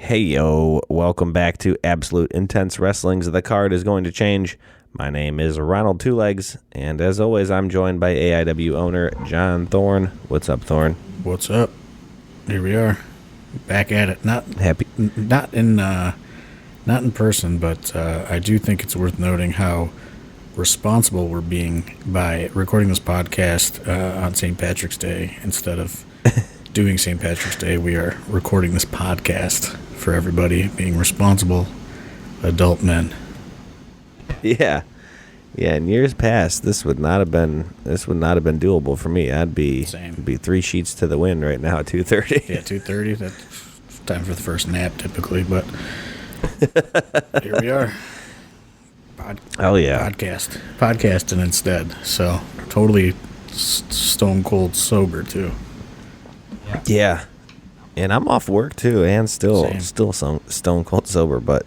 Hey yo, welcome back to Absolute Intense Wrestling's The Card is Going to Change. My name is Ronald Two Legs, and as always, I'm joined by AIW owner John Thorne. What's up, Thorne? What's up? Here we are, back at it. Not in person, but I do think it's worth noting how responsible we're being by recording this podcast on St. Patrick's Day instead of doing St. Patrick's Day. We are recording this podcast for everybody, being responsible adult men. Yeah. In years past, this would not have been doable for me. I'd be 3 sheets to the wind right now at 2:30. Yeah, 2:30. That's time for the first nap typically, but here we are. Podcasting instead. So totally stone cold sober too. Yeah. And I'm off work too, and still stone cold sober, but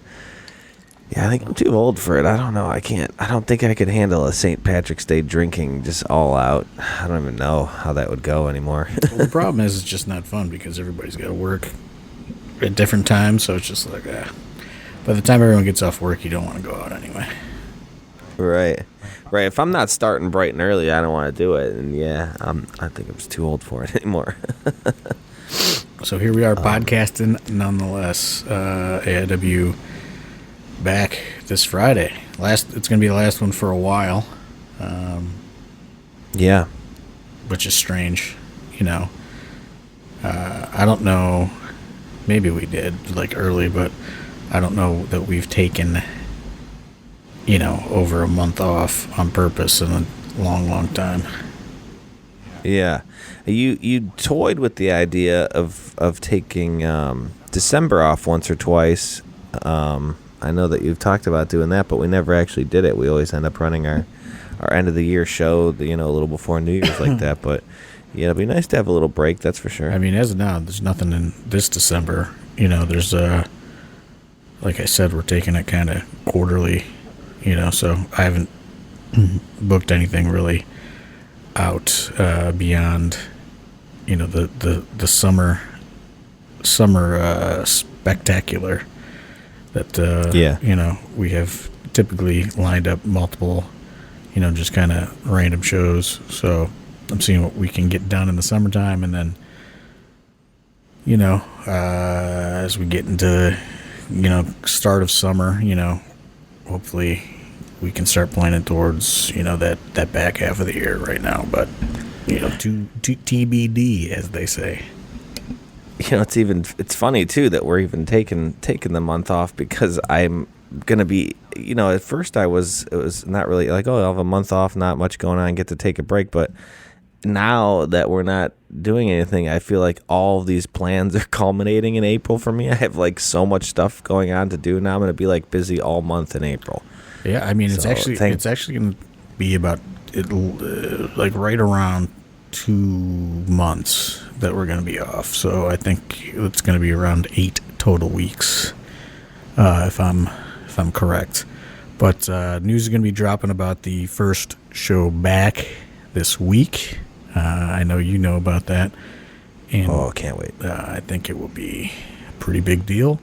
yeah, I think I'm too old for it. I don't know. I don't think I could handle a St. Patrick's Day drinking just all out. I don't even know how that would go anymore. Well, the problem is it's just not fun because everybody's got to work at different times, so it's just like, by the time everyone gets off work, you don't want to go out anyway. Right. If I'm not starting bright and early, I don't want to do it. And yeah, I think I'm just too old for it anymore. So here we are podcasting nonetheless. AIW back this Friday. It's going to be the last one for a while. Yeah. Which is strange, I don't know. Maybe we did early, but I don't know that we've taken over a month off on purpose in a long time. Yeah. You toyed with the idea of taking December off once or twice. I know that you've talked about doing that, but we never actually did it. We always end up running our end of the year show, a little before New Year's like that. But yeah, it'd be nice to have a little break, that's for sure. I mean, as of now, there's nothing in this December. There's like I said, we're taking it kind of quarterly. So I haven't booked anything really out beyond, the summer spectacular that, we have typically lined up multiple, just kind of random shows. So I'm seeing what we can get done in the summertime. And then, as we get into, start of summer, hopefully we can start planning towards, that back half of the year right now. But, to TBD, as they say. It's funny too that we're even taking the month off because I'm gonna be, at first it was not really like, oh, I'll have a month off, not much going on, get to take a break. But now that we're not doing anything, I feel like all of these plans are culminating in April for me. I have so much stuff going on to do now. I'm gonna be busy all month in April. Yeah, I mean, it's actually gonna be about right around 2 months that we're going to be off. So I think it's going to be around 8 total weeks, if I'm correct. But news is going to be dropping about the first show back this week. I know you know about that. And, can't wait. I think it will be a pretty big deal.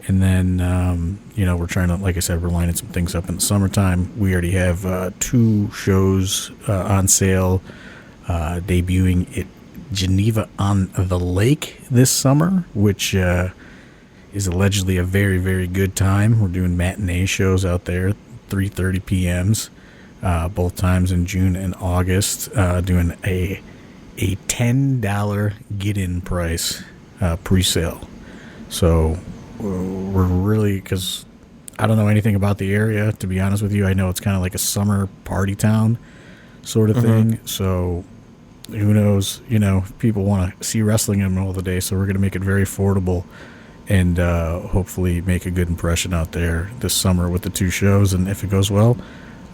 And then, we're trying to, like I said, we're lining some things up in the summertime. We already have 2 shows on sale, debuting at Geneva on the Lake this summer, which is allegedly a very, very good time. We're doing matinee shows out there, 3:30 p.m.s, both times in June and August, doing a $10 get-in price pre-sale. So we're really, because I don't know anything about the area, to be honest with you. I know it's kind of like a summer party town sort of thing. So who knows, people want to see wrestling in the middle of the day, so we're going to make it very affordable and hopefully make a good impression out there this summer with the 2 shows. And if it goes well,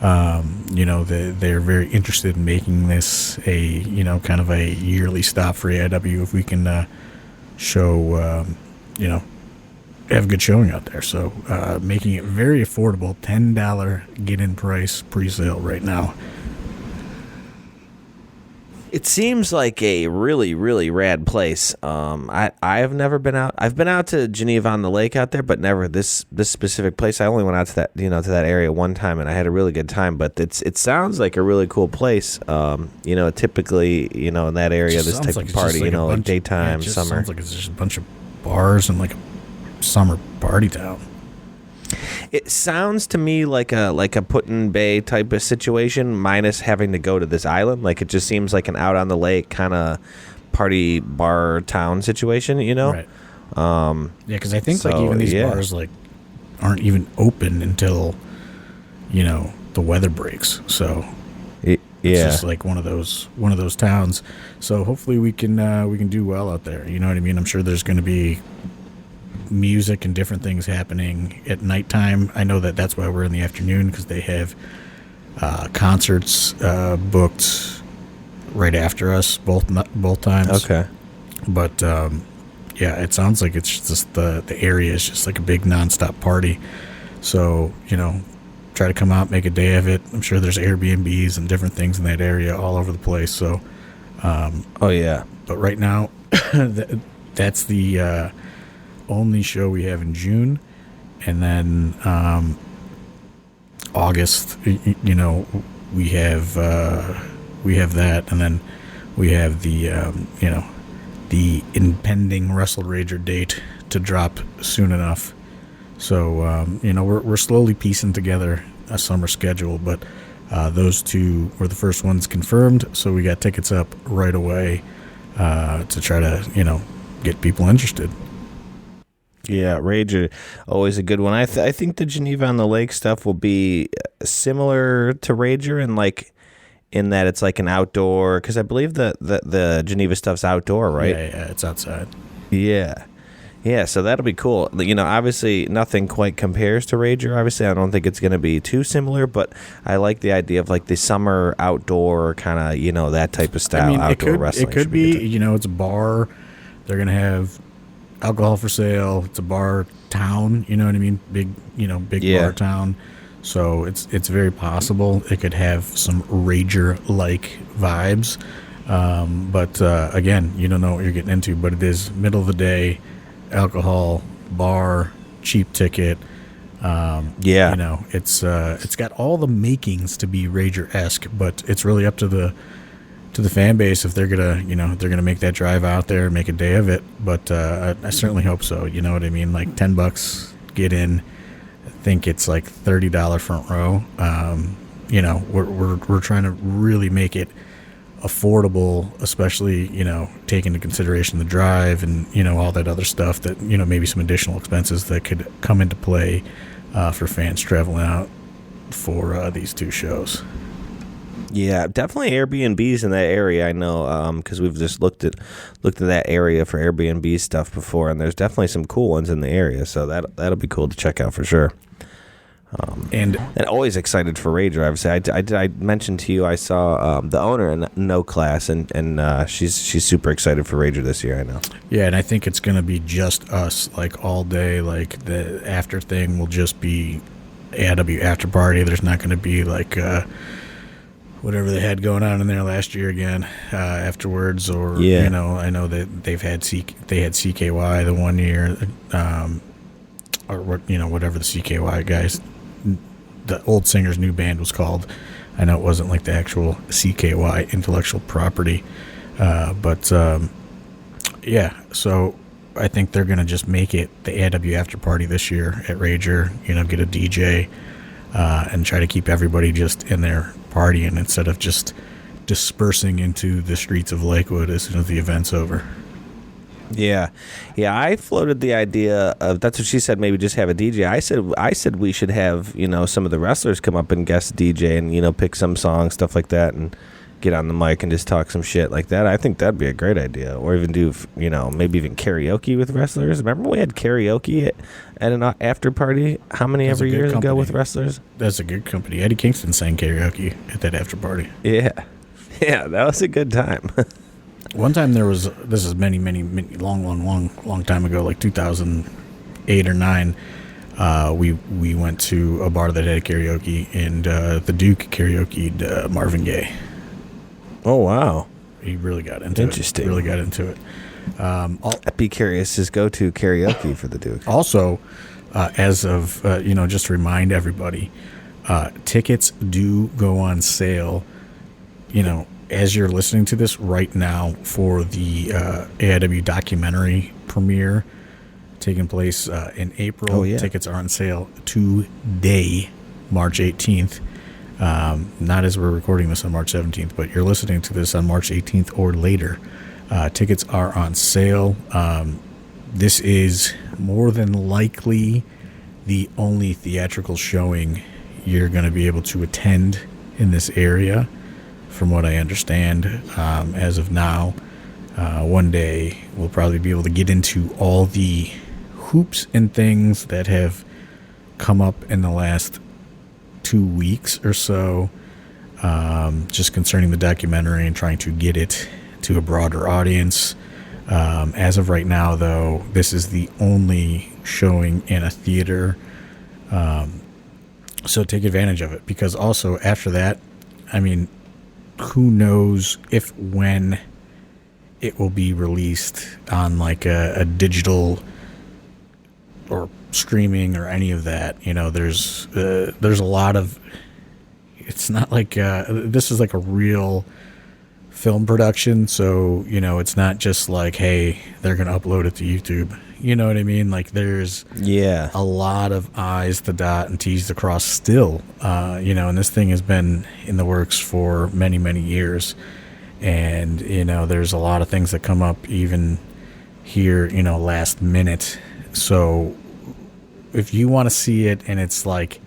they're very interested in making this a, kind of a yearly stop for AIW if we can show, have a good showing out there. So making it very affordable, $10 get-in price pre-sale right now. It seems like a really, really rad place. I have never been out. I've been out to Geneva on the Lake out there, but never this specific place. I only went out to that to that area one time, and I had a really good time. But it sounds like a really cool place. Typically in that area, this type of party, like daytime, summer. Sounds like it's just a bunch of bars and like a summer party town. It sounds to me like a Put-in Bay type of situation, minus having to go to this island. Like, it just seems like an out on the lake kind of party bar town situation, Right. Yeah, because I think like even these bars like aren't even open until the weather breaks. So it's just like one of those towns. So hopefully we can do well out there. You know what I mean? I'm sure there's going to be music and different things happening at nighttime. I know that's why we're in the afternoon, because they have concerts booked right after us both times. Okay. But it sounds like it's just the area is just like a big nonstop party. So try to come out, make a day of it. I'm sure there's Airbnbs and different things in that area all over the place. So but right now that's the only show we have in June, and then August, we have that, and then we have the impending Wrestle Rager date to drop soon enough. So we're slowly piecing together a summer schedule, but those two were the first ones confirmed, so we got tickets up right away to try to get people interested. Yeah, Rager, always a good one. I think the Geneva on the Lake stuff will be similar to Rager, in that it's like an outdoor, because I believe the Geneva stuff's outdoor, right? Yeah, it's outside. Yeah, so that'll be cool. Obviously nothing quite compares to Rager. Obviously, I don't think it's going to be too similar, but I like the idea of like the summer outdoor kind of, that type of style outdoor wrestling. It could be, it's a bar. They're going to have alcohol for sale. It's a bar town, you know what I mean? Big bar town. So it's very possible it could have some Rager-like vibes. But again, you don't know what you're getting into, but it is middle of the day, alcohol, bar, cheap ticket. It's got all the makings to be Rager-esque, but it's really up to the fan base if they're gonna make that drive out there, make a day of it. But I certainly hope so. You know what I mean? Like $10 get in. I think it's like $30 front row. We're trying to really make it affordable, especially take into consideration the drive and all that other stuff that maybe some additional expenses that could come into play for fans traveling out for these two shows. Yeah, definitely Airbnbs in that area. I know because we've just looked at that area for Airbnb stuff before, and there's definitely some cool ones in the area. So that'll be cool to check out for sure. And always excited for Rager. Obviously, I mentioned to you I saw the owner in No Class, and she's super excited for Rager this year. I know. Yeah, and I think it's gonna be just us like all day. Like the after thing will just be AW after party. There's not gonna be like whatever they had going on in there last year again afterwards, or I know that they had CKY the one year, or whatever the CKY guys, the old singer's new band was called. I know it wasn't like the actual CKY intellectual property, but so I think they're gonna just make it the AW after party this year at Rager. Get a DJ and try to keep everybody just in there partying instead of just dispersing into the streets of Lakewood as soon as the event's over. Yeah. I floated the idea of, that's what she said, maybe just have a DJ. I said we should have some of the wrestlers come up and guest DJ and pick some songs, stuff like that, and get on the mic and just talk some shit like that. I think that'd be a great idea. Or even do maybe even karaoke with wrestlers. Remember we had karaoke at an after party ever years ago with wrestlers? That's a good company. Eddie Kingston sang karaoke at that after party. Yeah, that was a good time. One time this is many long time ago, like 2008 or 9. We went to a bar that had karaoke, and the Duke karaoke'd Marvin Gaye. Oh wow! He really got into Interesting. it. Really got into it. I'd be curious his go-to karaoke for the Duke. Also, as of, just to remind everybody, tickets do go on sale, as you're listening to this right now for the AIW documentary premiere taking place in April. Oh, yeah. Tickets are on sale today, March 18th. Not as we're recording this on March 17th, but you're listening to this on March 18th or later. Tickets are on sale. This is more than likely the only theatrical showing you're going to be able to attend in this area, from what I understand, as of now. One day we'll probably be able to get into all the hoops and things that have come up in the last 2 weeks or so, just concerning the documentary and trying to get it to a broader audience. As of right now, though, this is the only showing in a theater, so take advantage of it, because also after that, who knows when it will be released on like a digital or streaming or any of that. There's a lot of, it's not like this is like a real film production, so it's not just like, hey, they're gonna upload it to YouTube. You know what I mean? Like, there's a lot of I's to dot and T's to cross still, and this thing has been in the works for many, many years, and there's a lot of things that come up even here, last minute. So if you want to see it and it's like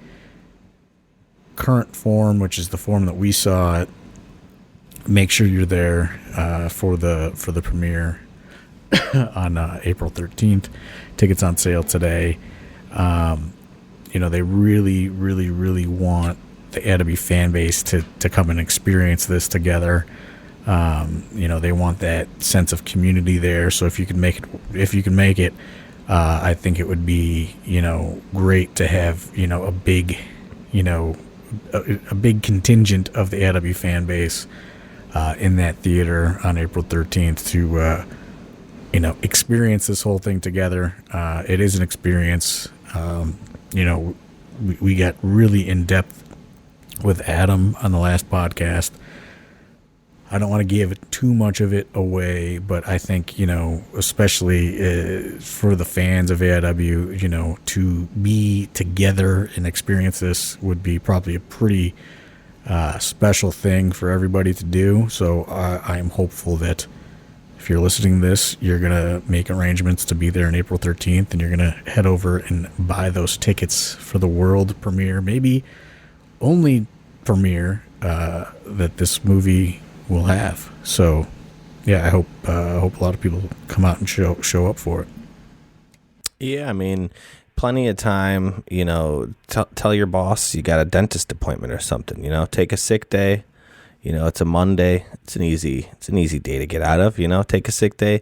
current form, which is the form that we saw it, make sure you're there for the premiere on April 13th. Tickets on sale today. They really, really, really want the AIW fan base to come and experience this together. They want that sense of community there. So if you can make it, I think it would be, great to have, a big, a big contingent of the AIW fan base in that theater on April 13th to, experience this whole thing together. It is an experience. We got really in depth with Adam on the last podcast. I don't want to give too much of it away, but I think, especially for the fans of AIW, to be together and experience this would be probably a pretty special thing for everybody to do. So I am hopeful that if you're listening to this, you're going to make arrangements to be there on April 13th, and you're going to head over and buy those tickets for the world premiere, maybe only premiere that this movie will have. So yeah, I hope a lot of people come out and show up for it. Yeah, plenty of time. Tell your boss you got a dentist appointment or something. Take a sick day. It's a Monday. It's an easy day to get out of. Take a sick day.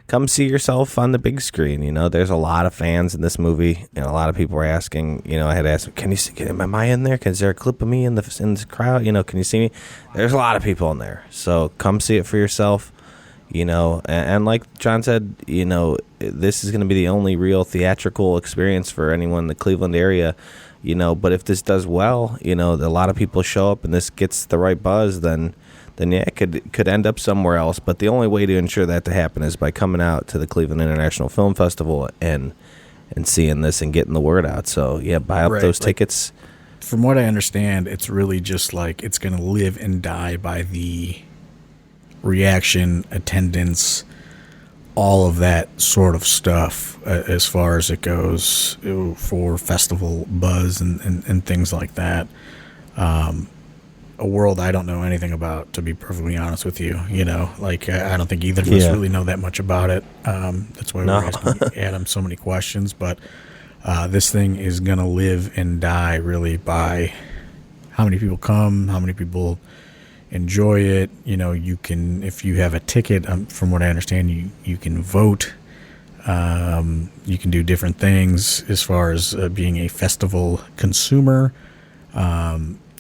Come see yourself on the big screen. There's a lot of fans in this movie, and a lot of people were asking. I had asked, "Can you see? Am I in there? Is there a clip of me in the crowd? Can you see me?" There's a lot of people in there, so come see it for yourself. And like John said, this is going to be the only real theatrical experience for anyone in the Cleveland area. But if this does well, a lot of people show up and this gets the right buzz, then yeah, it could end up somewhere else. But the only way to ensure that to happen is by coming out to the Cleveland International Film Festival and seeing this and getting the word out. So yeah, buy up those tickets. From what I understand, it's really just like it's going to live and die by the reaction, attendance, all of that sort of stuff as far as it goes for festival buzz and things like that. A world I don't know anything about, to be perfectly honest with you. I don't think either of us really know that much about it. That's why we're asking Adam so many questions. But this thing is going to live and die really by how many people come, how many people enjoy it. You can, if you have a ticket, from what I understand, you can vote. You can do different things as far as being a festival consumer.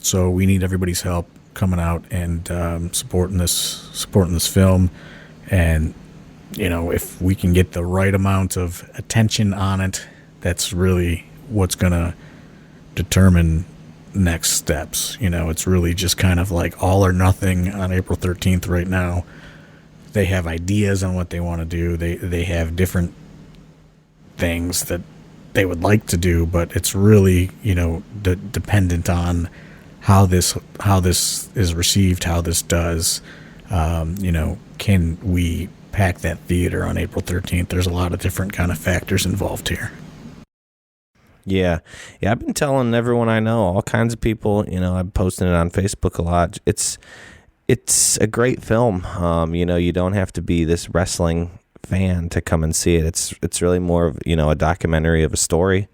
So we need everybody's help. coming out and supporting this film. And, you know, if we can get the right amount of attention on it, that's really what's going to determine next steps. You know, it's really just kind of like all or nothing on April 13th right now. They have ideas on what they want to do. They have different things that they would like to do, but it's really, you know, dependent on how this is received, how this does. You know, can we pack that theater on April 13th? There's a lot of different kind of factors involved here. Yeah. I've been telling everyone I know, all kinds of people. You know, I'm posting it on Facebook a lot. It's a great film. You know, you don't have to be this wrestling fan to come and see it. It's really more of, you know, a documentary of a story,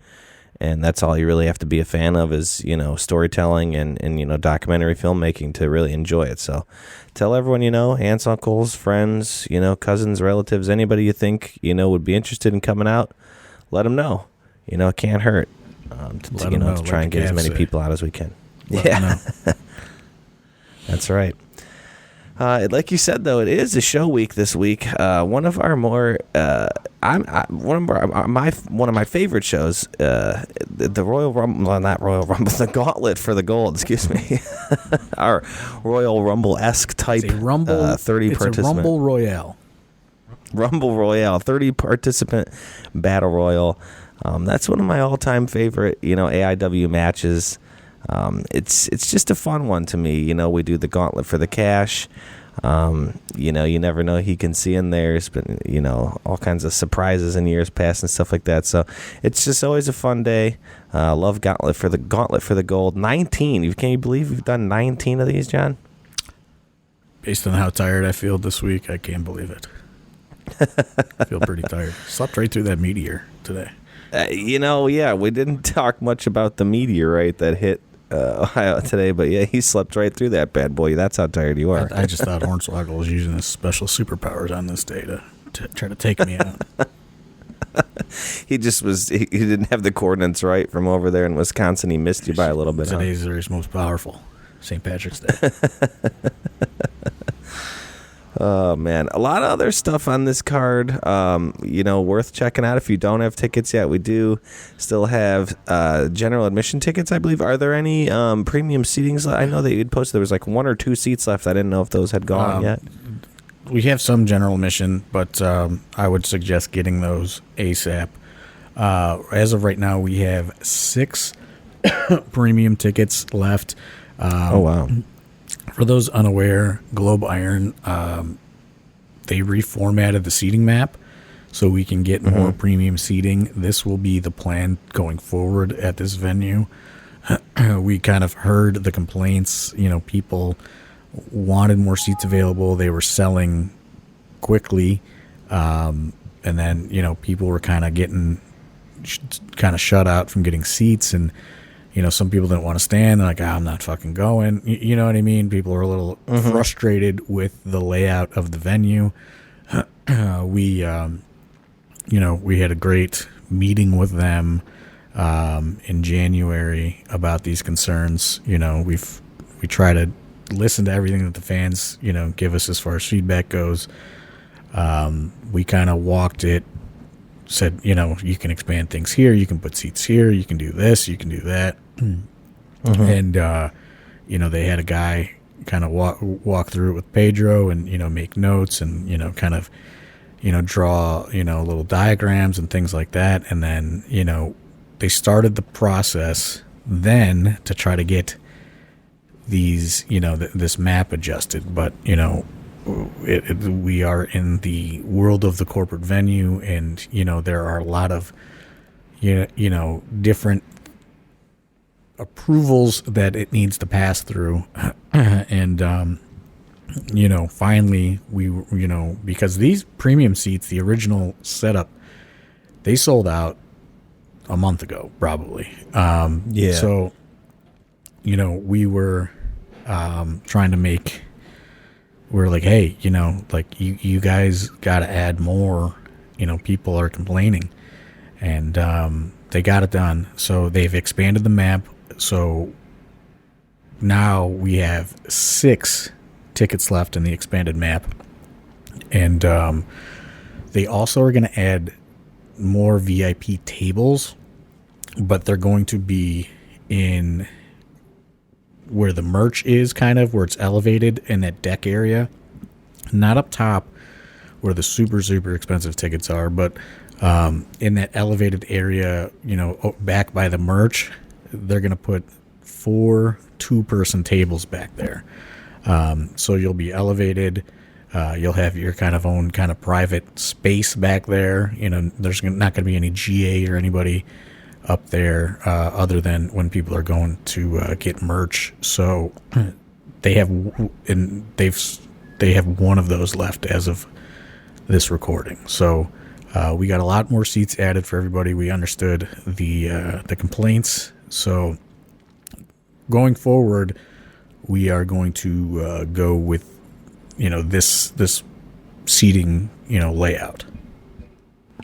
and that's all you really have to be a fan of is, you know, storytelling and you know, documentary filmmaking to really enjoy it. So tell everyone you know, aunts, uncles, friends, you know, cousins, relatives, anybody you think, you know, would be interested in coming out, let them know. You know, it can't hurt to try and get as many people out as we can. Yeah. That's right. Like you said, though, it is a show week this week. One of our more, one of my favorite shows, the Royal Rumble, well, not Royal Rumble, the Gauntlet for the Gold. Excuse me, our Royal Rumble-esque type. It's a Rumble. 30 participant. It's a Rumble Royale. Rumble Royale, 30 participant battle royal. That's one of my all-time favorite, you know, AIW matches. It's just a fun one to me. You know, we do the Gauntlet for the cash. You know, you never know he can see in there. There's been, you know, all kinds of surprises in years past and stuff like that. So it's just always a fun day. Love Gauntlet for the Gold. 19. Can you believe we've done 19 of these, John? Based on how tired I feel this week, I can't believe it. I feel pretty tired. Slept right through that meteor today. You know, yeah, we didn't talk much about the meteorite that hit Ohio today, but yeah, he slept right through that bad boy. That's how tired you are. I just thought Hornswoggle was using his special superpowers on this day to try to take me out. He didn't have the coordinates right from over there in Wisconsin. He missed you by a little bit. Today's his most powerful. St. Patrick's Day. Oh, man. A lot of other stuff on this card, you know, worth checking out. If you don't have tickets yet, we do still have general admission tickets, I believe. Are there any premium seatings? I know that you'd posted there was like 1 or 2 seats left. I didn't know if those had gone yet. We have some general admission, but I would suggest getting those ASAP. As of right now, we have 6 premium tickets left. Oh, wow. For those unaware, Globe Iron, they reformatted the seating map so we can get more premium seating. This will be the plan going forward at this venue. We kind of heard the complaints. You know, people wanted more seats available. They were selling quickly. And then, you know, people were kind of getting kind of shut out from getting seats, and you know, some people didn't want to stand. They're like, I'm not fucking going. You know what I mean? People are a little frustrated with the layout of the venue. We, you know, we had a great meeting with them in January about these concerns. You know, we try to listen to everything that the fans, you know, give us as far as feedback goes. We kind of walked it. Said, you know, you can expand things here, you can put seats here, you can do this, you can do that. And, you know, they had a guy kind of walk through it with Pedro and, you know, make notes and, you know, kind of, you know, draw, you know, little diagrams and things like that. And then, you know, they started the process then to try to get these, you know, this map adjusted. But, you know, we are in the world of the corporate venue, and you know there are a lot of you know different approvals that it needs to pass through, and you know finally we you know because these premium seats, the original setup, they sold out a month ago probably. Yeah. So you know we were trying to make. We're like, hey, you know, like you guys got to add more. You know, people are complaining, and they got it done. So they've expanded the map. So now we have 6 tickets left in the expanded map. And they also are going to add more VIP tables, but they're going to be in where the merch is, kind of where it's elevated in that deck area, not up top where the super, super expensive tickets are, but in that elevated area, back by the merch. They're going to put 4 2-person tables back there. So you'll be elevated. You'll have your kind of own kind of private space back there. There's not going to be any GA or anybody up there other than when people are going to get merch. So they have one of those left as of this recording. So we got a lot more seats added for everybody. We understood the complaints. So going forward, we are going to go with this seating layout.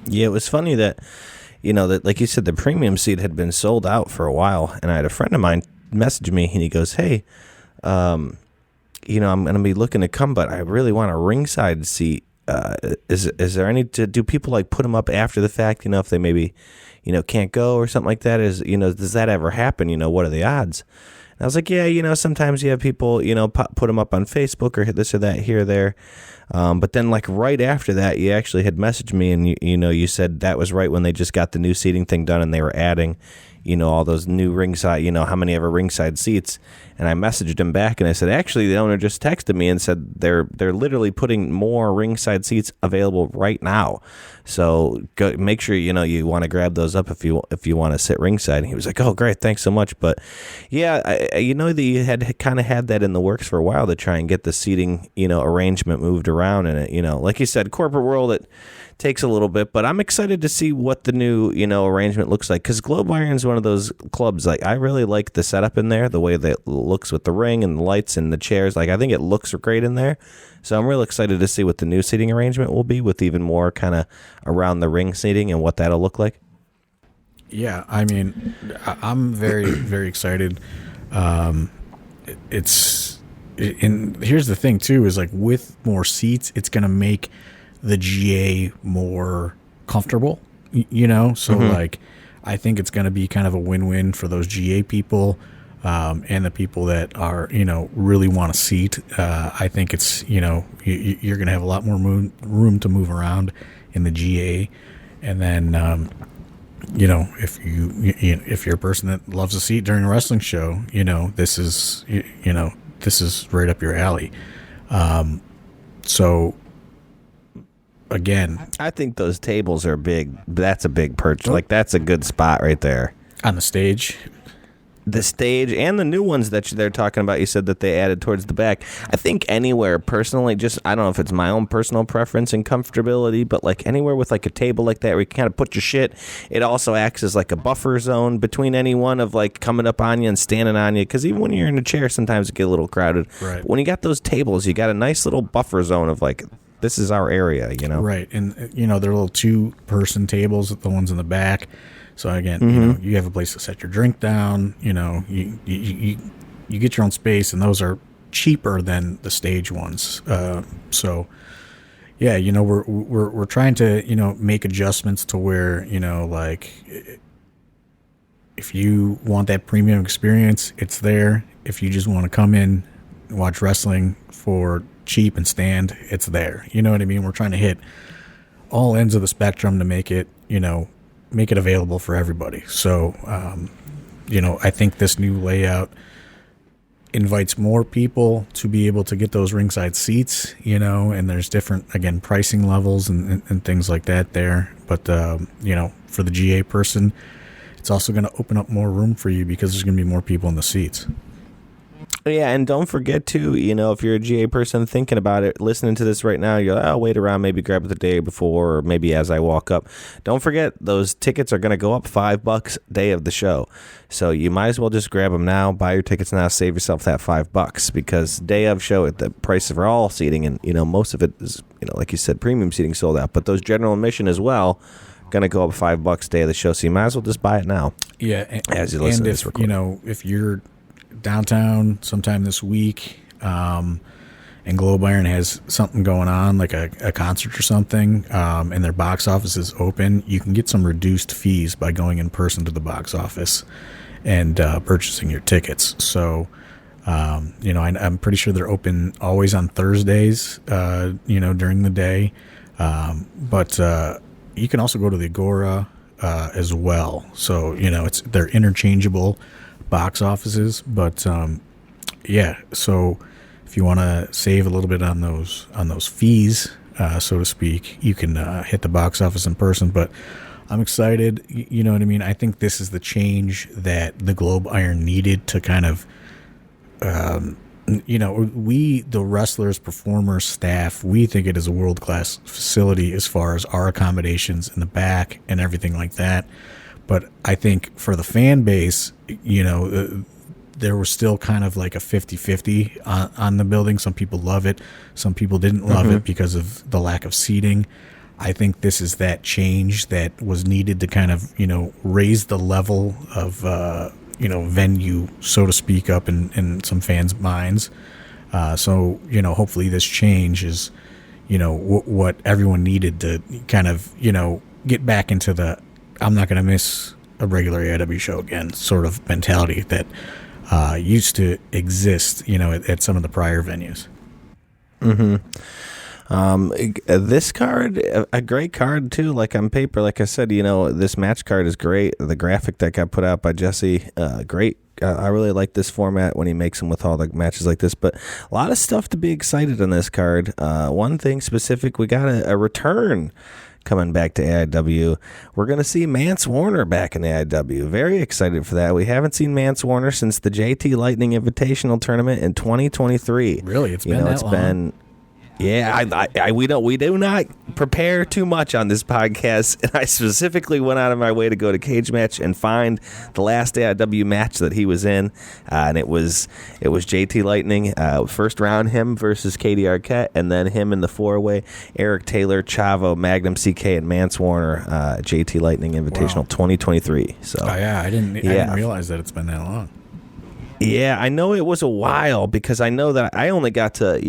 Yeah, it was funny that that, like you said, the premium seat had been sold out for a while, and I had a friend of mine message me, and he goes, "Hey, I'm going to be looking to come, but I really want a ringside seat. Is there any? Do people like put them up after the fact? If they maybe can't go or something like that? Does that ever happen? What are the odds?" And I was like, yeah, sometimes you have people, put them up on Facebook or this or that here or there. But then like right after that, you actually had messaged me and you said that was right when they just got the new seating thing done and they were adding, all those new ringside, how many ever ringside seats. And I messaged him back and I said, actually, the owner just texted me and said they're literally putting more ringside seats available right now. So go, make sure, you want to grab those up if you want to sit ringside. And he was like, oh, great. Thanks so much. But yeah, that you had kind of had that in the works for a while to try and get the seating, arrangement moved around. And like you said, corporate world, it takes a little bit, but I'm excited to see what the new, arrangement looks like. Because Globe Iron's one of those clubs, like I really like the setup in there, the way that it looks with the ring and the lights and the chairs. Like I think it looks great in there. So I'm really excited to see what the new seating arrangement will be with even more kind of around the ring seating and what that'll look like. Yeah, I mean, I'm very, very excited. And here's the thing too, is like with more seats, it's going to make the GA more comfortable, so like I think it's going to be kind of a win-win for those GA people and the people that are really want a seat. I think it's you're going to have a lot more room to move around in the GA, and then if you're a person that loves a seat during a wrestling show, this is right up your alley. So again, I think those tables are big. That's a big purchase. Like that's a good spot right there on the stage. The stage and the new ones that they're talking about, you said that they added towards the back. I think anywhere, personally, just I don't know if it's my own personal preference and comfortability, but like anywhere with like a table like that where you can kind of put your shit, it also acts as like a buffer zone between anyone of like coming up on you and standing on you. Because even when you're in a chair, sometimes it get a little crowded. Right. But when you got those tables, you got a nice little buffer zone of like, this is our area, Right. And, they're little 2-person tables, the ones in the back. So again, you have a place to set your drink down. You get your own space, and those are cheaper than the stage ones. So yeah, we're trying to make adjustments to where like if you want that premium experience, it's there. If you just want to come in, watch wrestling for cheap and stand, it's there. You know what I mean? We're trying to hit all ends of the spectrum to make it available for everybody. So, I think this new layout invites more people to be able to get those ringside seats, and there's different, again, pricing levels and things like that there. But, for the GA person, it's also going to open up more room for you because there's going to be more people in the seats. Yeah, and don't forget to, if you're a GA person thinking about it, listening to this right now, you're like, oh, wait around, maybe grab it the day before, or maybe as I walk up. Don't forget, those tickets are going to go up $5 day of the show. So you might as well just grab them now, buy your tickets now, save yourself that $5 because day of show, the price of all seating, and, most of it is, like you said, premium seating sold out, but those general admission as well, going to go up $5 day of the show. So you might as well just buy it now. Yeah. As you listen to this recording. If you're downtown sometime this week, and Globe Iron has something going on, like a concert or something, and their box office is open, you can get some reduced fees by going in person to the box office and purchasing your tickets. So, I'm pretty sure they're open always on Thursdays, during the day. But you can also go to the Agora as well. So, they're interchangeable box offices. But, so if you want to save a little bit on those fees, so to speak, you can hit the box office in person. But I'm excited. You know what I mean? I think this is the change that the Globe Iron needed to kind of, we, the wrestlers, performers, staff, we think it is a world-class facility as far as our accommodations in the back and everything like that. But I think for the fan base, there was still kind of like a 50-50 on the building. Some people love it. Some people didn't love it because of the lack of seating. I think this is that change that was needed to kind of, raise the level of, venue, so to speak, up in some fans' minds. So, hopefully this change is, what everyone needed to kind of, get back into the, I'm not going to miss a regular AIW show again sort of mentality that used to exist, at some of the prior venues. This card, a great card too, like on paper, like I said, this match card is great. The graphic that got put out by Jesse, great. I really like this format when he makes them with all the matches like this, but a lot of stuff to be excited on this card. One thing specific, we got a return coming back to AIW. We're going to see Mance Warner back in AIW. Very excited for that. We haven't seen Mance Warner since the JT Lightning Invitational Tournament in 2023. Really? It's been that long? Yeah, we do not prepare too much on this podcast, and I specifically went out of my way to go to Cage Match and find the last AIW match that he was in, and it was JT Lightning, first round him versus Katie Arquette, and then him in the 4-way, Eric Taylor, Chavo, Magnum CK, and Mance Warner, JT Lightning Invitational 2023. So, I didn't realize that it's been that long. Yeah, I know it was a while because I know that I only got to,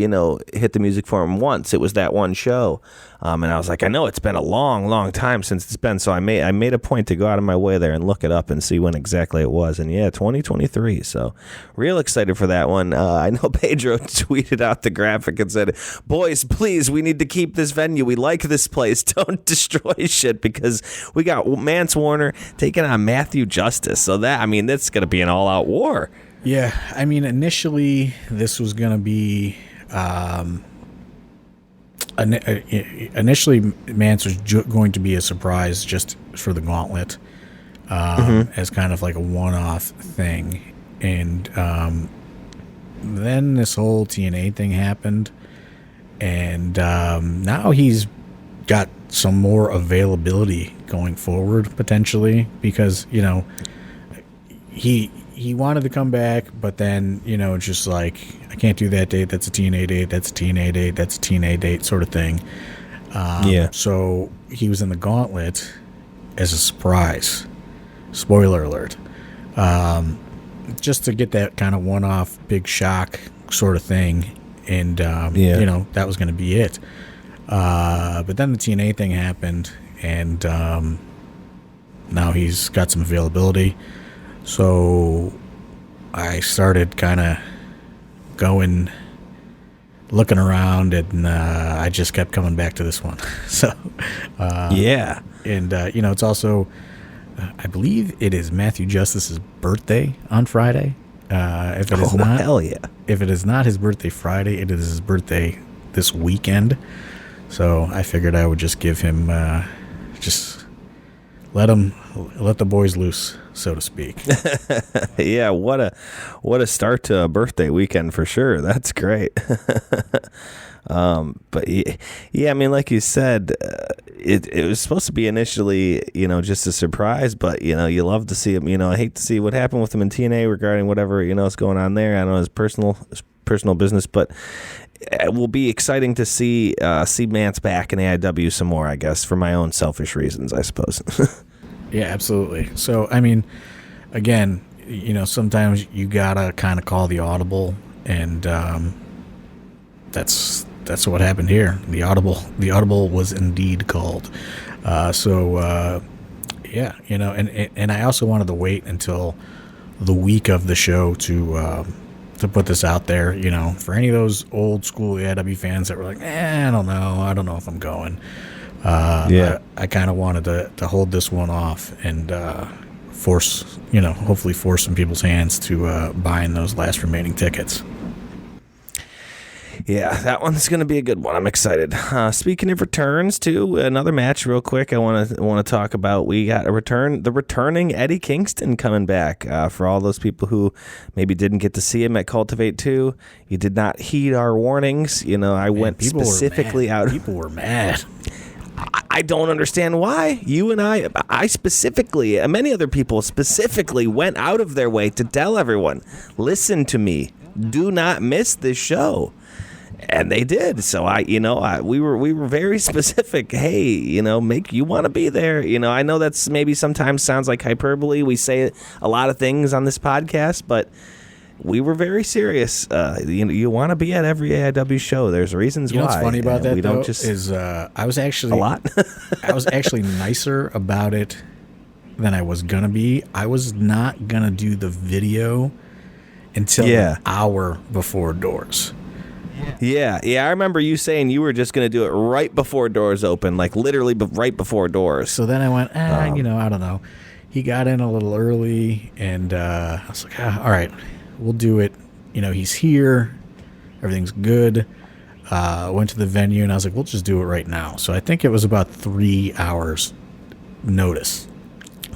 hit the music for him once. It was that one show. And I was like, I know it's been a long, long time since it's been. So I made a point to go out of my way there and look it up and see when exactly it was. And 2023. So real excited for that one. I know Pedro tweeted out the graphic and said, boys, please, we need to keep this venue. We like this place. Don't destroy shit because we got Mance Warner taking on Matthew Justice. So that's going to be an all-out war. Yeah, initially this was going to be, initially Mance was going to be a surprise just for the Gauntlet, as kind of like a one-off thing. And then this whole TNA thing happened, and now he's got some more availability going forward, potentially, because, he wanted to come back, but then, it's just like, I can't do that date. That's a TNA date. That's a TNA date. That's a TNA date sort of thing. So he was in the Gauntlet as a surprise. Spoiler alert. Just to get that kind of one-off big shock sort of thing. And, that was going to be it. But then the TNA thing happened, and now he's got some availability. So I started kind of looking around, and I just kept coming back to this one. So, yeah. And, it's also, I believe it is Matthew Justice's birthday on Friday. If it is not, hell yeah. If it is not his birthday Friday, it is his birthday this weekend. So I figured I would just give him, let the boys loose, so to speak. Yeah, what a start to a birthday weekend for sure. That's great. But yeah, like you said, it was supposed to be initially, just a surprise, but you love to see him. I hate to see what happened with him in TNA regarding whatever is going on there. I know his personal business, but it will be exciting to see Mance back in AIW some more, I guess, for my own selfish reasons, I suppose. Yeah, absolutely. So, again, sometimes you gotta kind of call the audible, and that's what happened here. The audible was indeed called. Yeah, and I also wanted to wait until the week of the show to put this out there, for any of those old school AIW fans that were like, I don't know if I'm going. I kind of wanted to hold this one off and hopefully force some people's hands to buying those last remaining tickets. Yeah, that one's going to be a good one. I'm excited. Speaking of returns, too, another match real quick I want to talk about. We got the returning Eddie Kingston coming back. For all those people who maybe didn't get to see him at Cultivate 2, you did not heed our warnings. I went specifically out. People were mad. I don't understand why. You and I specifically, and many other people specifically went out of their way to tell everyone, listen to me, do not miss this show. And they did. So we were very specific. Hey, you want to be there. I know that's maybe sometimes sounds like hyperbole. We say a lot of things on this podcast, but we were very serious. You want to be at every AIW show. There's reasons why. What's funny about that, don't just is I was actually a lot. I was actually nicer about it than I was gonna be. I was not gonna do the video until an hour before doors. Yeah. I remember you saying you were just going to do it right before doors open, like literally right before doors. So then I went, I don't know. He got in a little early, and I was like, all right, we'll do it. He's here. Everything's good. Went to the venue, and I was like, we'll just do it right now. So I think it was about 3 hours notice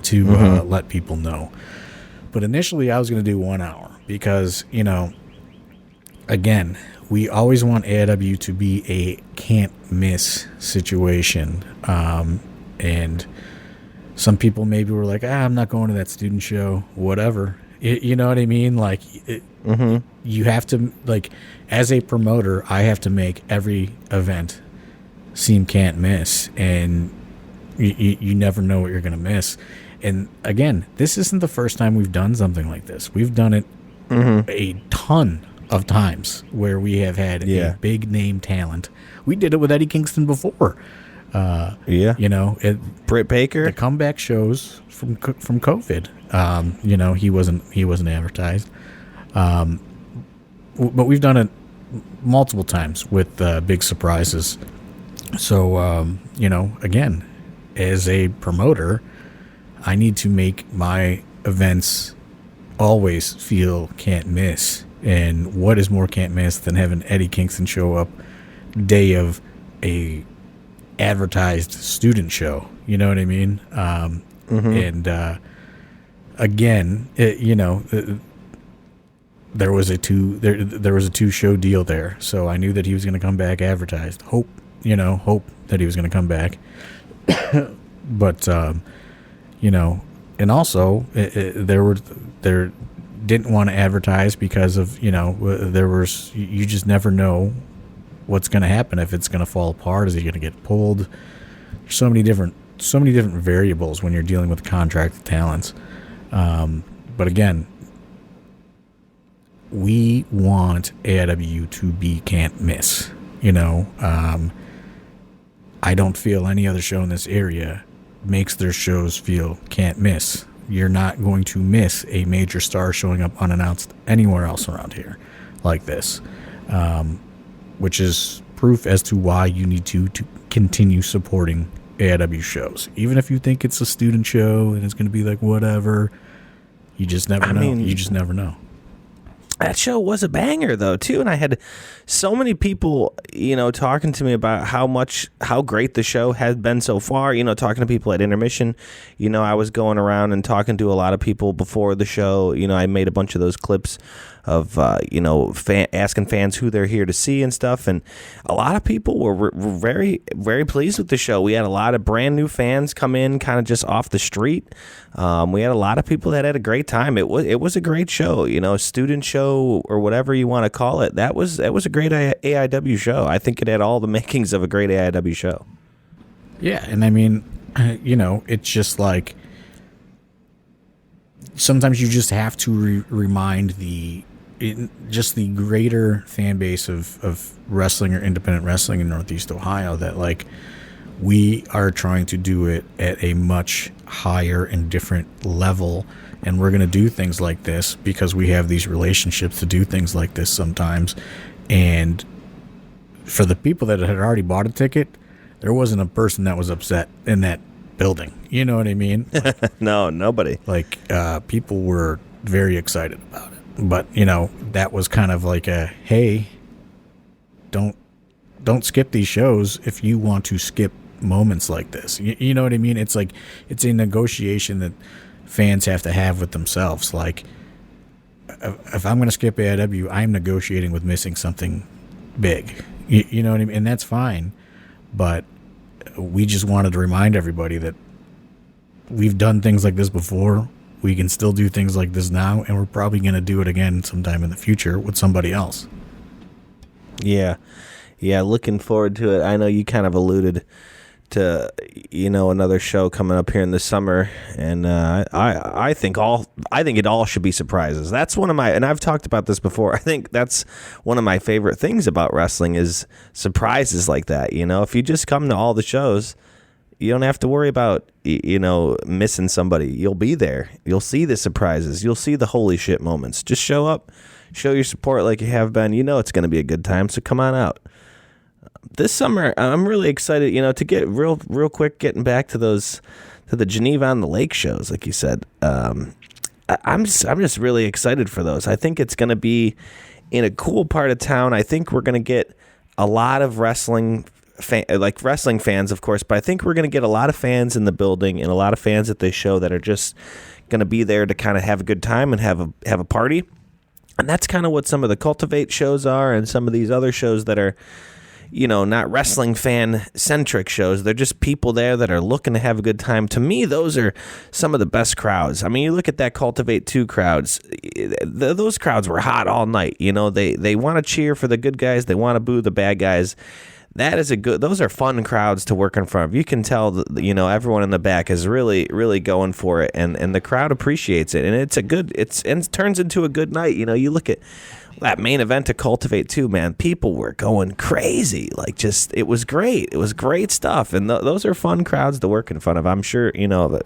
to let people know. But initially, I was going to do 1 hour because, again, we always want AIW to be a can't-miss situation. And some people maybe were like, I'm not going to that student show, whatever. You know what I mean? Like, you have to, like, as a promoter, I have to make every event seem can't miss. And you never know what you're going to miss. And, again, this isn't the first time we've done something like this. We've done it a ton of times where we have had a big name talent. We did it with Eddie Kingston before. Britt Baker, the comeback shows from COVID. He wasn't advertised. But we've done it multiple times with big surprises. So again, as a promoter, I need to make my events always feel can't miss. And what is more can't miss than having Eddie Kingston show up day of a advertised student show? You know what I mean? And again, there was a two show deal there, so I knew that he was going to come back advertised. Hope that he was going to come back, but and also there didn't want to advertise because of you just never know what's going to happen, if it's going to fall apart, is he going to get pulled? There's so many different variables when you're dealing with contracted talents. But again, we want AIW to be can't miss. I don't feel any other show in this area makes their shows feel can't miss. You're not going to miss a major star showing up unannounced anywhere else around here like this, which is proof as to why you need to continue supporting AIW shows. Even if you think it's a student show and it's going to be like whatever, you just never know. You just never know. That show was a banger, though, too, and I had so many people, talking to me about how great the show has been so far. Talking to people at intermission. I was going around and talking to a lot of people before the show. I made a bunch of those clips of asking fans who they're here to see and stuff, and a lot of people were very, very pleased with the show. We had a lot of brand new fans come in, kind of just off the street. We had a lot of people that had a great time. It was a great show, student show or whatever you want to call it. That was a great AIW show. I think it had all the makings of a great AIW show. Yeah, and I mean, it's just like, sometimes you just have to remind the greater fan base of wrestling or independent wrestling in Northeast Ohio that, like, we are trying to do it at a much higher and different level, and we're going to do things like this because we have these relationships to do things like this sometimes. And for the people that had already bought a ticket, there wasn't a person that was upset in that building. You know what I mean? Like, No, nobody. Like, people were very excited about it. But, you know, that was kind of like a, hey, don't skip these shows if you want to skip moments like this. You know what I mean? It's like, it's a negotiation that fans have to have with themselves. Like, if I'm going to skip AIW, I'm negotiating with missing something big. You know what I mean? And that's fine. But we just wanted to remind everybody that we've done things like this before. We can still do things like this now, and we're probably going to do it again sometime in the future with somebody else. Yeah. Looking forward to it. I know you kind of alluded to, you know, another show coming up here in the summer, and I think it all should be surprises. That's one of my, and I've talked about this before, I think that's one of my favorite things about wrestling is surprises like that. You know, if you just come to all the shows, you don't have to worry about, you know, missing somebody. You'll be there. You'll see the surprises. You'll see the holy shit moments. Just show up, show your support like you have been. You know it's going to be a good time, so come on out. This summer, I'm really excited, you know, to get real quick, getting back to the Geneva on the Lake shows, like you said. I'm just really excited for those. I think it's going to be in a cool part of town. I think we're going to get a lot of wrestling fans, of course, but I think we're going to get a lot of fans in the building and a lot of fans at this show that are just going to be there to kind of have a good time and have a party. And that's kind of what some of the Cultivate shows are, and some of these other shows that are, you know, not wrestling fan centric shows. They're just people there that are looking to have a good time. To me, those are some of the best crowds. I mean, you look at that Cultivate 2 crowds, those crowds were hot all night. You know, they want to cheer for the good guys. They want to boo the bad guys. Those are fun crowds to work in front of. You can tell that, you know, everyone in the back is really, really going for it, and the crowd appreciates it, and it turns into a good night. You know, you look at that main event to Cultivate 2, man, people were going crazy. Like, just, it was great. It was great stuff. And those are fun crowds to work in front of. I'm sure, you know,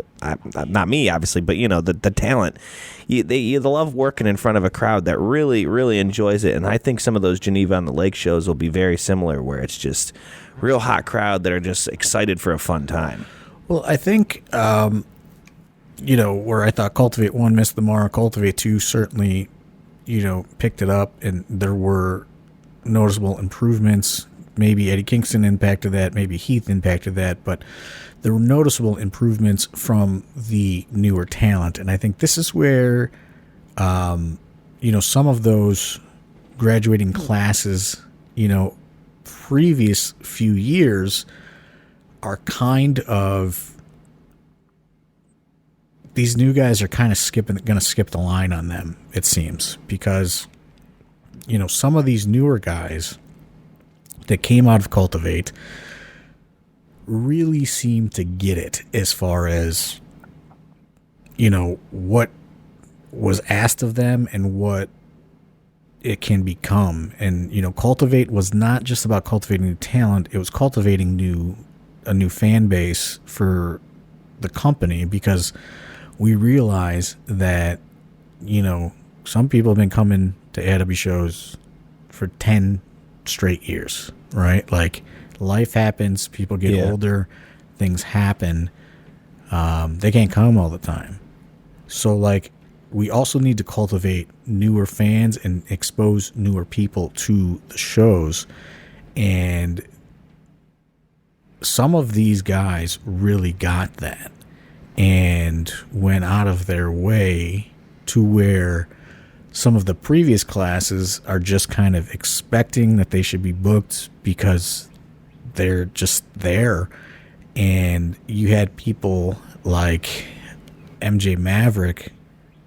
not me, obviously, but, you know, the talent. They love working in front of a crowd that really, really enjoys it. And I think some of those Geneva on the Lake shows will be very similar, where it's just real hot crowd that are just excited for a fun time. Well, I think, you know, where I thought Cultivate 1 missed the mark, Cultivate 2 certainly, you know, picked it up, and there were noticeable improvements. Maybe Eddie Kingston impacted that, maybe Heath impacted that, but there were noticeable improvements from the newer talent. And I think this is where, you know, some of those graduating classes, you know, previous few years are kind of, these new guys are kind of going to skip the line on them, it seems, because, you know, some of these newer guys that came out of Cultivate really seem to get it as far as, you know, what was asked of them and what it can become. And, you know, Cultivate was not just about cultivating new talent, it was cultivating a new fan base for the company, because we realize that, you know, some people have been coming to AIW shows for 10 straight years, right? Like, life happens, people get older, things happen. They can't come all the time. So, like, we also need to cultivate newer fans and expose newer people to the shows. And some of these guys really got that and went out of their way, to where some of the previous classes are just kind of expecting that they should be booked because they're just there. And you had people like MJ Maverick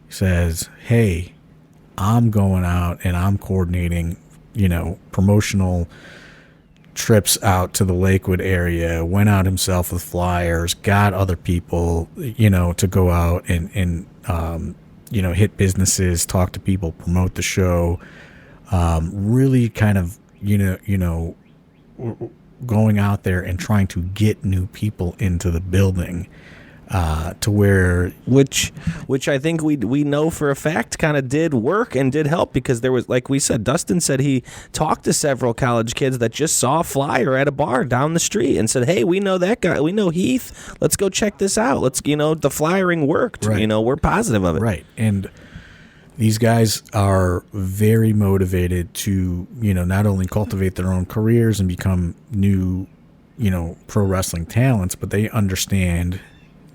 says, hey, I'm going out and I'm coordinating, you know, promotional trips out to the Lakewood area, went out himself with flyers, got other people, you know, to go out and hit businesses, talk to people, promote the show, really kind of, going out there and trying to get new people into the building, to where which I think we know for a fact kind of did work and did help, because there was, like we said, Dustin said he talked to several college kids that just saw a flyer at a bar down the street and said, hey, we know that guy, we know Heath, let's go check this out, let's, the flyering worked, right. We're positive of it, right. And these guys are very motivated to, not only cultivate their own careers and become new, pro wrestling talents, but they understand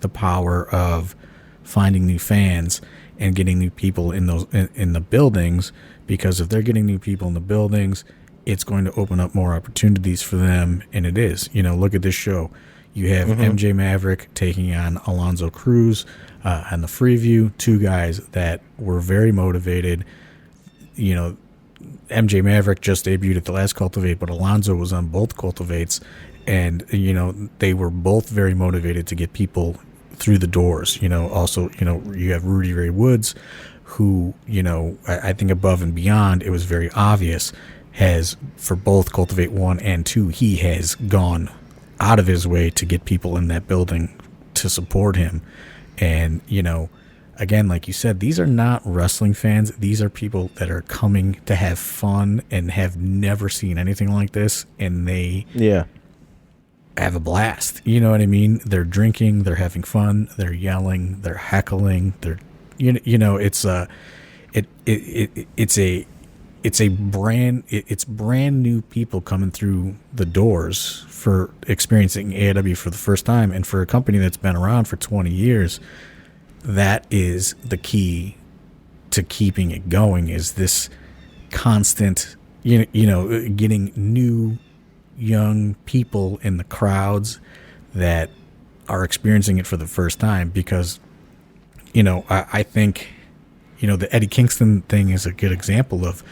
the power of finding new fans and getting new people in those in the buildings, because if they're getting new people in the buildings, it's going to open up more opportunities for them. And it is, look at this show. You have MJ Maverick taking on Alonzo Cruz on the Freeview, two guys that were very motivated. MJ Maverick just debuted at the last Cultivate, but Alonzo was on both Cultivates, and they were both very motivated to get people through the doors. Also, you have Rudy Ray Woods, who, I think above and beyond, it was very obvious, has, for both Cultivate 1 and 2, he has gone out of his way to get people in that building to support him. And, again, like you said, these are not wrestling fans. These are people that are coming to have fun and have never seen anything like this, and they have a blast. You know what I mean? They're drinking, they're having fun, they're yelling, they're heckling, they're it's brand new people coming through the doors for experiencing AIW for the first time. And for a company that's been around for 20 years, that is the key to keeping it going, is this constant, getting new young people in the crowds that are experiencing it for the first time. Because, I think, the Eddie Kingston thing is a good example of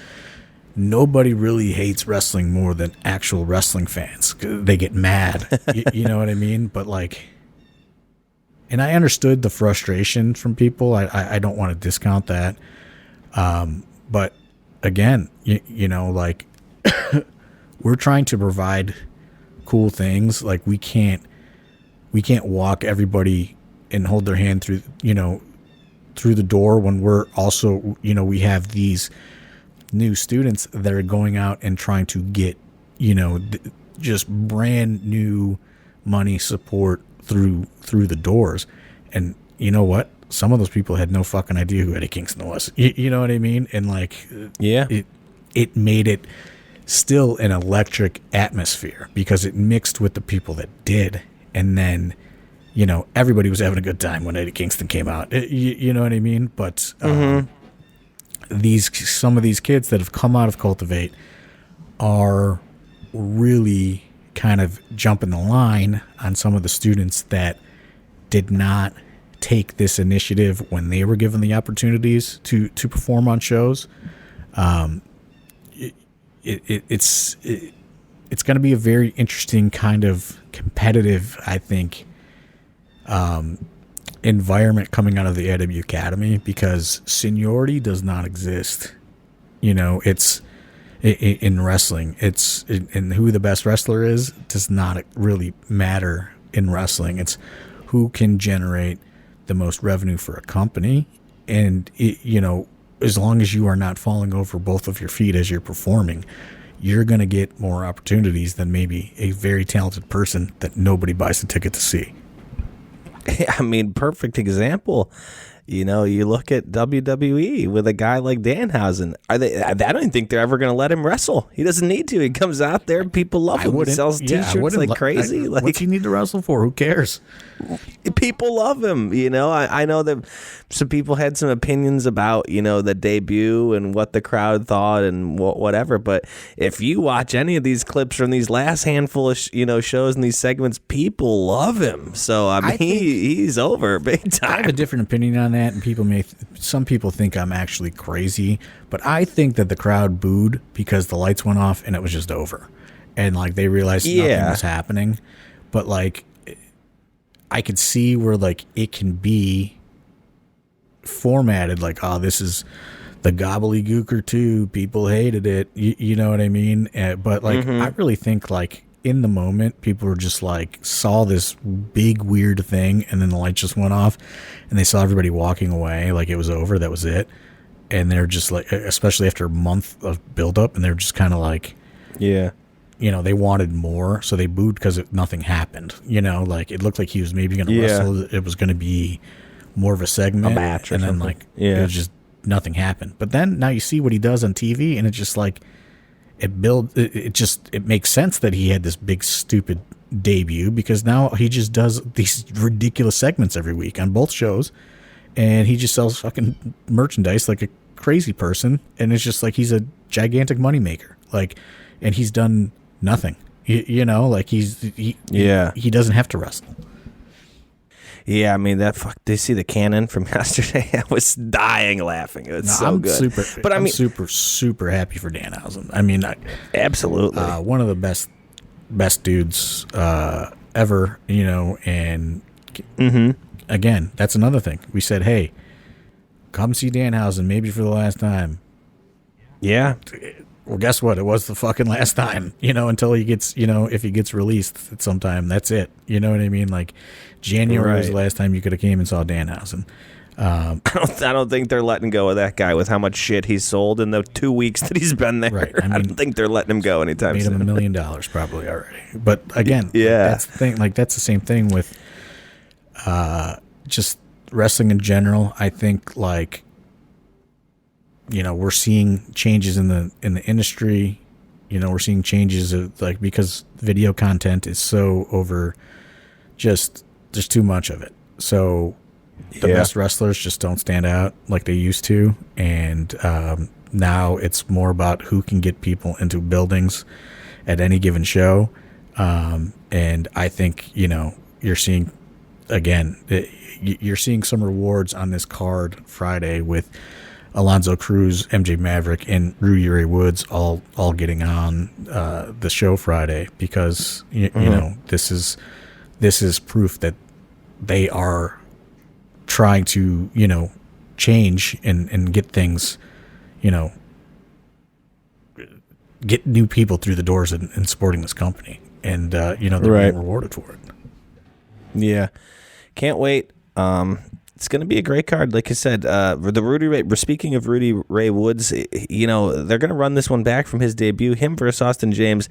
nobody really hates wrestling more than actual wrestling fans. They get mad. You know what I mean? But and I understood the frustration from people. I don't want to discount that. But again, we're trying to provide cool things. Like we can't walk everybody and hold their hand through the door when we're also, we have these new students that are going out and trying to get, just brand new money support through the doors. And you know what? Some of those people had no fucking idea who Eddie Kingston was. You know what I mean? And it made it still an electric atmosphere because it mixed with the people that did. And then, everybody was having a good time when Eddie Kingston came out. You know what I mean? But some of these kids that have come out of Cultivate are really kind of jumping the line on some of the students that did not take this initiative when they were given the opportunities to perform on shows. It's going to be a very interesting kind of competitive, I think, environment coming out of the AIW Academy, because seniority does not exist. It's in wrestling. And who the best wrestler is does not really matter in wrestling. It's who can generate the most revenue for a company. And, as long as you are not falling over both of your feet as you're performing, you're going to get more opportunities than maybe a very talented person that nobody buys a ticket to see. I mean, perfect example. You look at WWE with a guy like Danhausen. I don't think they're ever going to let him wrestle. He doesn't need to. He comes out there, people love him. He sells T-shirts like crazy. What's he need to wrestle for? Who cares? People love him. I know that some people had some opinions about the debut and what the crowd thought and whatever. But if you watch any of these clips from these last handful of shows and these segments, people love him. So I mean, he's over big time. I have a different opinion on that, and some people think I'm actually crazy, but I think that the crowd booed because the lights went off and it was just over, and they realized nothing was happening. But I could see where it can be formatted like, oh, this is the gobbledygooker too. People hated it. You know what I mean? But like, I really think like in the moment, people were just like saw this big weird thing, and then the light just went off, and they saw everybody walking away like it was over. That was it. And they're just like, especially after a month of buildup, and they're just kind of like, yeah. They wanted more, so they booed because nothing happened. Like it looked like he was maybe going to wrestle. It was going to be more of a segment, a match, or and something. Then like it was just nothing happened. But then now you see what he does on TV, and it's just like it makes sense that he had this big stupid debut, because now he just does these ridiculous segments every week on both shows, and he just sells fucking merchandise like a crazy person, and it's just like he's a gigantic moneymaker. Like, and he's done nothing, like he doesn't have to wrestle. Yeah, I mean did you see the cannon from yesterday? I was dying laughing. It was so good. I'm super happy for Danhausen. I mean, absolutely one of the best dudes ever. And again, that's another thing. We said, hey, come see Danhausen, maybe for the last time. Yeah. Well, guess what? It was the fucking last time, until he gets, if he gets released at some time, that's it. You know what I mean? Like, January was the last time you could have came and saw Danhausen. I don't think they're letting go of that guy with how much shit he's sold in the 2 weeks that he's been there. Right. I don't think they're letting him go anytime soon. Made him $1 million probably already. But again, that's the thing. Like, that's the same thing with just wrestling in general. I think, like, we're seeing changes in the industry. We're seeing changes of, like, because video content is so over, just there's too much of it. So the best wrestlers just don't stand out like they used to. And now it's more about who can get people into buildings at any given show. And I think, you're seeing, again, you're seeing some rewards on this card Friday with Alonzo Cruz, MJ Maverick, and Rudy Ray Woods all getting on the show Friday, because you know this is proof that they are trying to change and get things, get new people through the doors and supporting this company, and they're being rewarded for it. Yeah, can't wait. It's going to be a great card. Like I said, the Rudy Ray, speaking of Rudy Ray Woods, they're going to run this one back from his debut, him versus Austin James.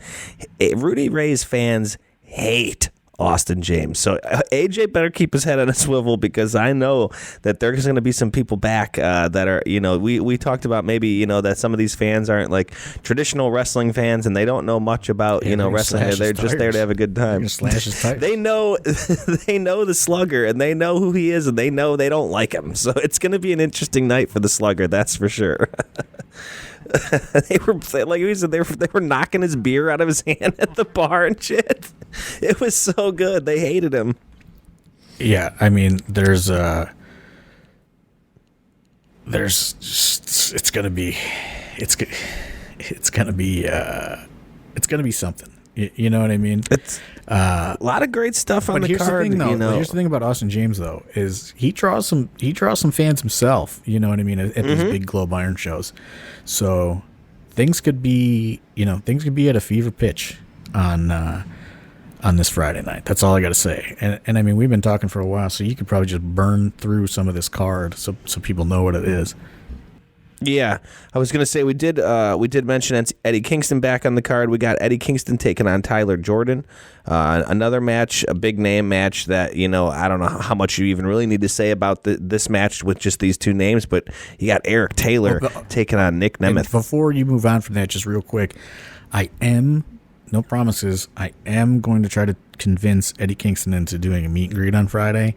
Rudy Ray's fans hate Austin James. So AJ better keep his head on a swivel, because I know that there's going to be some people back that are, we talked about maybe, that some of these fans aren't like traditional wrestling fans, and they don't know much about, wrestling. They're just there to have a good time. Slash his tires. They know the Slugger, and they know who he is, and they know they don't like him. So it's going to be an interesting night for the Slugger, that's for sure. They were, like we said, they were knocking his beer out of his hand at the bar and shit. It was so good. They hated him. Yeah, I mean, it's gonna be something. You know what I mean? It's a lot of great stuff on the card. Here's the thing about Austin James, though, is he draws some fans himself. You know what I mean? At these big Globe Iron shows, so things could be at a fever pitch on this Friday night. That's all I got to say. And I mean, we've been talking for a while, so you could probably just burn through some of this card so people know what it is. Yeah, I was going to say we did mention Eddie Kingston back on the card. We got Eddie Kingston taking on Tyler Jordan. Another match, a big name match that, I don't know how much you even really need to say about this match with just these two names, but you got Eric Taylor taking on Nick Nemeth. Before you move on from that, just real quick, no promises, I am going to try to convince Eddie Kingston into doing a meet and greet on Friday.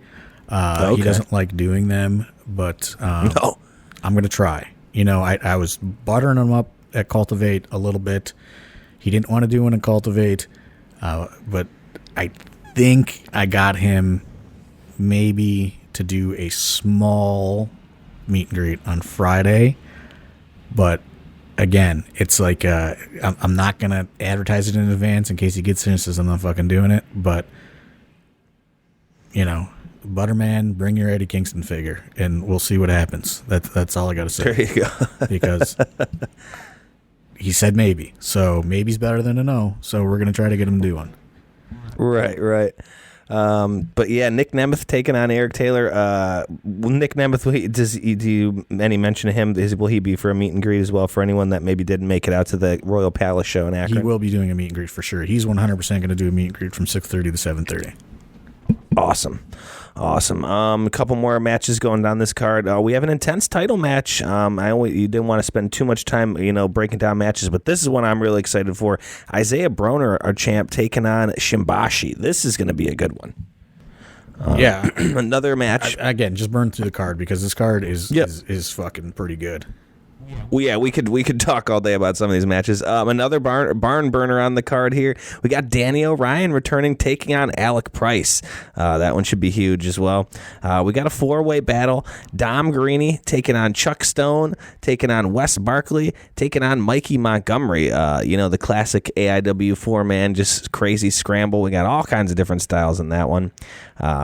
He doesn't like doing them, but no. I'm going to try. I was buttering him up at Cultivate a little bit. He didn't want to do one at Cultivate, but I think I got him maybe to do a small meet and greet on Friday. But again, it's like I'm not going to advertise it in advance in case he gets in and says I'm not fucking doing it. But, Butterman, bring your Eddie Kingston figure, and we'll see what happens. That's all I got to say. There you go. Because he said maybe. So maybe's better than a no. So we're going to try to get him to do one. Right. But yeah, Nick Nemeth taking on Eric Taylor. Nick Nemeth, do you any mention of him? Will he be for a meet and greet as well for anyone that maybe didn't make it out to the Royal Palace show in Akron? He will be doing a meet and greet for sure. He's 100% going to do a meet and greet from 6:30 to 7:30. Awesome. A couple more matches going down this card. We have an intense title match. You didn't want to spend too much time, breaking down matches, but this is one I'm really excited for. Isaiah Broner, our champ, taking on Shimbashi. This is going to be a good one. Yeah, another match. Again, just burn through the card because this card is fucking pretty good. Well, yeah, we could talk all day about some of these matches. Another barn burner on the card here. We got Danny Orion returning, taking on Alec Price. That one should be huge as well. We got a 4-way battle. Dom Garrini taking on Chuck Stone, taking on Wes Barkley, taking on Mikey Montgomery. The classic AIW 4-man, just crazy scramble. We got all kinds of different styles in that one.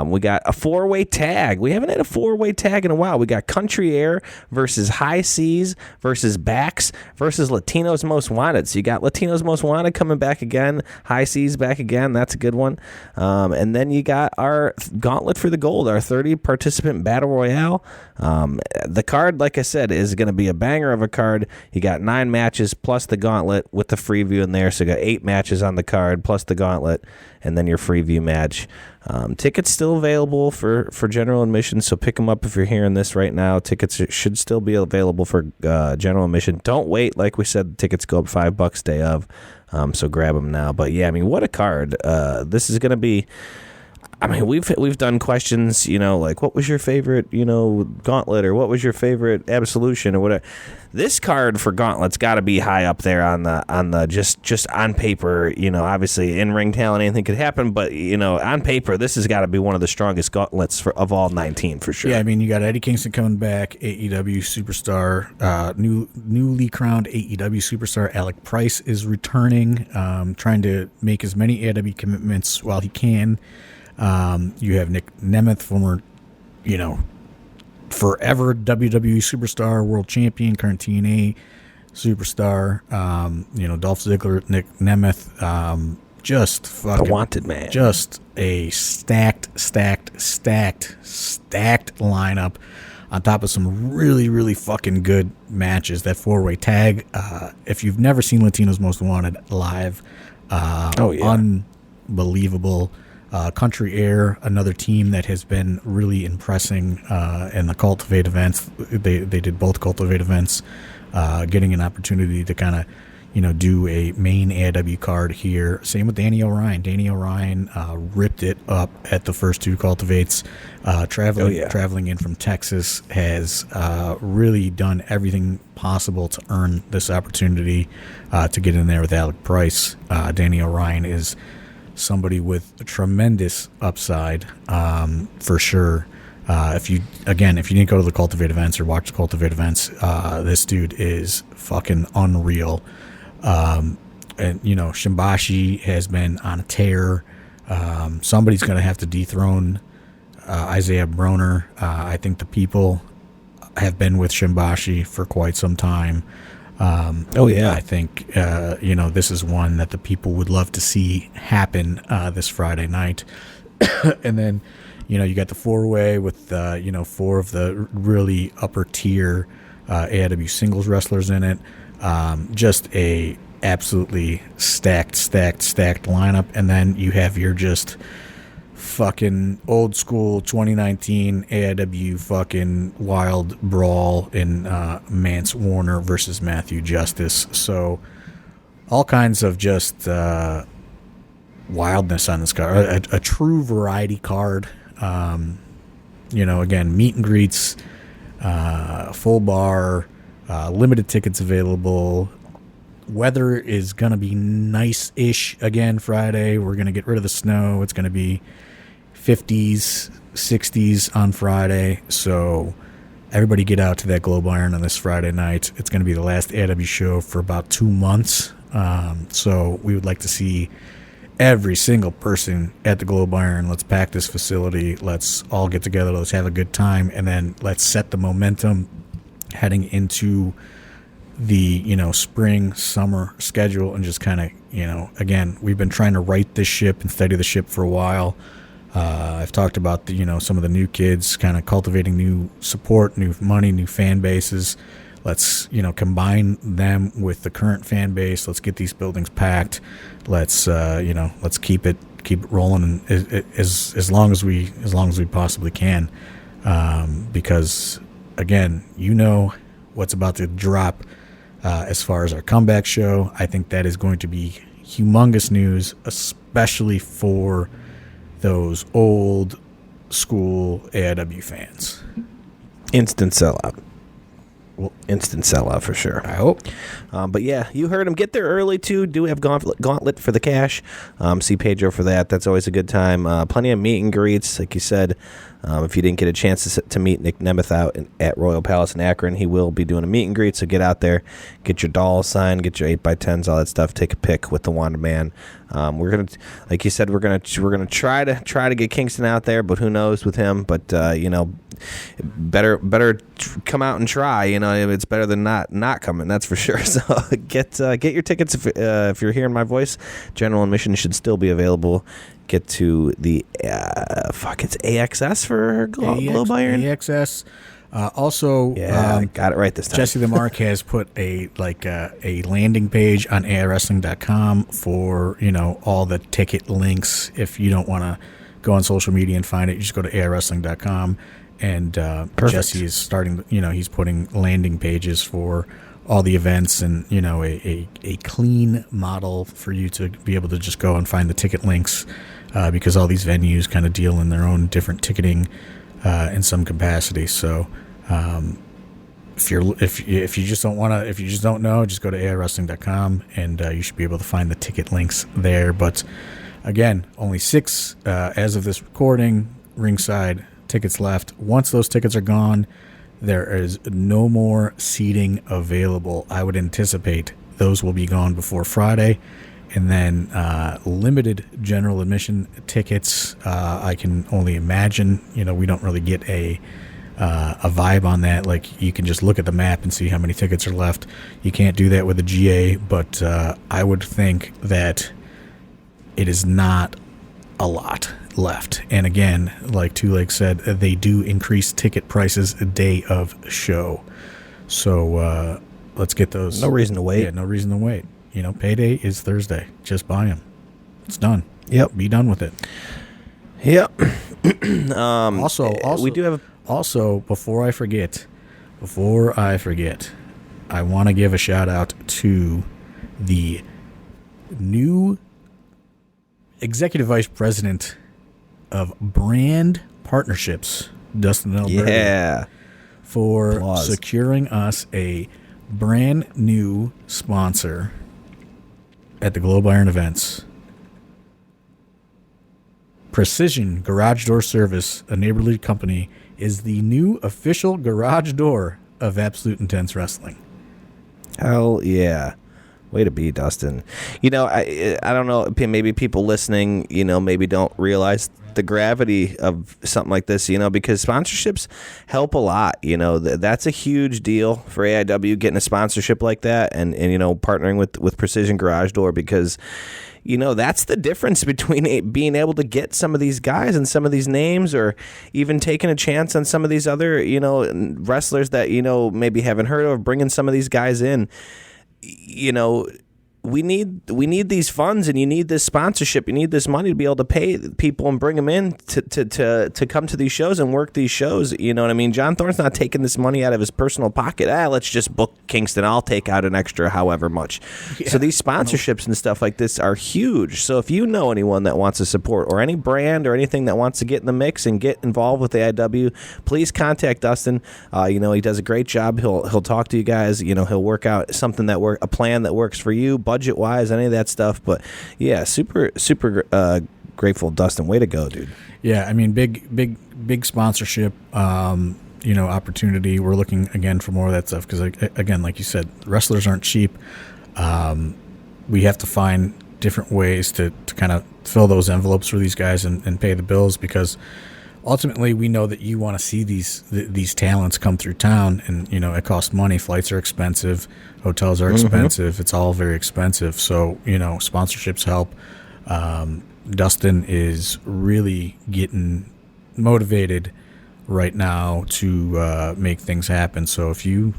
We got a 4-way tag. We haven't had a 4-way tag in a while. We got Country Air versus High Seas versus B.A.X versus Latinos Most Wanted. So you got Latinos Most Wanted coming back again. High Seas back again. That's a good one. And then you got our Gauntlet for the Gold, our 30-participant Battle Royale. The card, like I said, is going to be a banger of a card. You got 9 matches plus the Gauntlet with the free view in there. So you got 8 matches on the card plus the Gauntlet and then your free view match. Tickets still available for general admission, so pick them up if you're hearing this right now. Tickets should still be available for general admission. Don't wait. Like we said, tickets go up $5 day of, so grab them now. But yeah, I mean, what a card. This is going to be... I mean, we've done questions, like what was your favorite, Gauntlet, or what was your favorite Absolution, or whatever. This card for Gauntlet's got to be high up there on the just on paper. Obviously in ring talent anything could happen, but on paper this has got to be one of the strongest Gauntlets of all 19 for sure. Yeah, I mean you got Eddie Kingston coming back, AEW superstar, newly crowned AEW superstar Alec Price is returning, trying to make as many AEW commitments while he can. You have Nick Nemeth, former, forever WWE superstar, world champion, current TNA superstar. Dolph Ziggler, Nick Nemeth, just fucking the wanted man. Just a stacked lineup on top of some really, really fucking good matches. That 4-way tag. If you've never seen Latinos Most Wanted live, unbelievable. Country Air, another team that has been really impressing in the Cultivate events. They did both Cultivate events, getting an opportunity to kind of, do a main AIW card here. Same with Danny Orion. Danny Orion ripped it up at the first 2 Cultivates. Traveling in from Texas, has really done everything possible to earn this opportunity to get in there with Alec Price. Danny Orion is somebody with a tremendous upside, for sure. If you didn't go to the Cultivate events or watch the Cultivate events, this dude is fucking unreal. And Shimbashi has been on a tear. Somebody's going to have to dethrone Isaiah Broner. I think the people have been with Shimbashi for quite some time. I think, this is one that the people would love to see happen this Friday night. And then, you got the 4-way with, 4 of the really upper tier AIW singles wrestlers in it. Just a absolutely stacked lineup. And then you have your just fucking old school 2019 AIW fucking wild brawl in Mance Warner versus Matthew Justice. So all kinds of just wildness on this card. A true variety card. Again, meet and greets, full bar, limited tickets available. Weather is going to be nice-ish again Friday. We're going to get rid of the snow. It's going to be 50s, 60s on Friday. So everybody get out to that Globe Iron on this Friday night. It's going to be the last AIW show for about 2 months. So we would like to see every single person at the Globe Iron, let's pack this facility. Let's all get together. Let's have a good time. And then let's set the momentum heading into the, spring, summer schedule, and just kind of, again, we've been trying to right this ship and steady the ship for a while. I've talked about some of the new kids kind of cultivating new support, new money, new fan bases. Let's, combine them with the current fan base. Let's get these buildings packed. Let's, let's keep it rolling as long as we possibly can. Because again, what's about to drop, as far as our comeback show. I think that is going to be humongous news, especially for those old school AIW fans. Instant sellout. Instant sellout for sure. I hope. But yeah, you heard him. Get there early too. Do have Gauntlet for the cash. See Pedro for that. That's always a good time. Plenty of meet and greets, like you said. If you didn't get a chance to meet Nick Nemeth out at Royal Palace in Akron, he will be doing a meet and greet. So get out there, get your dolls signed, get your 8x10s, all that stuff. Take a pic with the Wanda Man. We're gonna, like you said, we're gonna try to get Kingston out there, but who knows with him? But better come out and try. It's better than not coming. That's for sure. So get your tickets if you're hearing my voice. General admission should still be available. Get to the it's AXS for Globe Iron. AXS. Also, got it right this time. Jesse the Mark has put a landing page on AIWrestling.com for all the ticket links. If you don't want to go on social media and find it, you just go to AIWrestling.com. And Jesse is starting. He's putting landing pages for all the events, and a clean model for you to be able to just go and find the ticket links, because all these venues kind of deal in their own different ticketing in some capacity. So if you just don't know, just go to AIWrestling.com, and you should be able to find the ticket links there. But again, only 6 as of this recording, ringside tickets left. Once those tickets are gone, there is no more seating available. I would anticipate those will be gone before Friday. And then limited general admission tickets, I can only imagine. We don't really get a vibe on that. Like, you can just look at the map and see how many tickets are left. You can't do that with a GA, but I would think that it is not a lot left. And again, like Two Legs said, they do increase ticket prices a day of show. So let's get those. No reason to wait. Yeah, no reason to wait. Payday is Thursday. Just buy them. It's done. Yep. Be done with it. Yep. Also, we do have. Also, before I forget, I want to give a shout out to the new Executive Vice President of Brand Partnerships, Dustin Alberti. Yeah. For Applause. Securing us a brand new sponsor at the Globe Iron events. Precision Garage Door Service, a neighborly company, is the new official garage door of Absolute Intense Wrestling. Hell yeah. Way to be, Dustin. I don't know, maybe people listening, maybe don't realize the gravity of something like this, because sponsorships help a lot. That's a huge deal for AIW, getting a sponsorship like that, and partnering with Precision Garage Door, because that's the difference between being able to get some of these guys and some of these names, or even taking a chance on some of these other wrestlers that maybe haven't heard of, bringing some of these guys in. We need these funds, and you need this sponsorship. You need this money to be able to pay people and bring them in to come to these shows and work these shows. You know what I mean? John Thorne's not taking this money out of his personal pocket. Let's just book Kingston. I'll take out an extra however much. Yeah. So these sponsorships and stuff like this are huge. So if you know anyone that wants to support, or any brand or anything that wants to get in the mix and get involved with AIW, please contact Dustin. He does a great job. He'll talk to you guys. He'll work out something a plan that works for you, budget wise, any of that stuff. But yeah, super grateful, Dustin. Way to go, dude. Yeah, I mean, big sponsorship opportunity. We're looking again for more of that stuff, because again, like you said, wrestlers aren't cheap. We have to find different ways to kind of fill those envelopes for these guys and pay the bills, because ultimately we know that you want to see these talents come through town, and it costs money. Flights are expensive, hotels are expensive, it's all very expensive. So sponsorships help. Dustin is really getting motivated right now to make things happen. So if you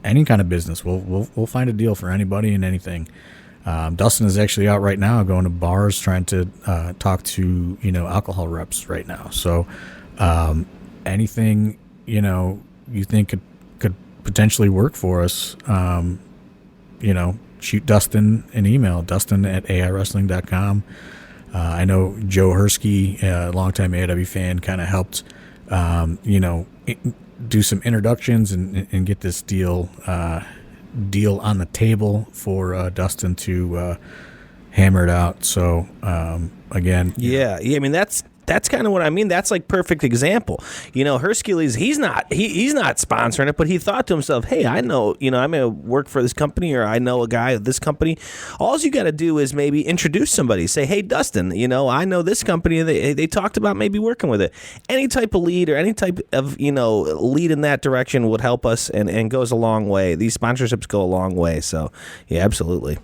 any kind of business, we'll find a deal for anybody and anything. Dustin is actually out right now going to bars trying to talk to alcohol reps right now. So anything you think could potentially work for us, shoot Dustin an email, dustin@aiwrestling.com. I know Joe Hersky, a longtime AEW fan, kind of helped do some introductions and get this deal on the table for Dustin to hammer it out. So again, yeah. I mean, that's kind of what I mean. That's like perfect example. Hercules, he's not sponsoring it, but he thought to himself, hey, I know, I'm going to work for this company, or I know a guy at this company. All you got to do is maybe introduce somebody. Say, hey, Dustin, I know this company. They talked about maybe working with it. Any type of lead or any type of, lead in that direction would help us and goes a long way. These sponsorships go a long way. So, yeah, absolutely.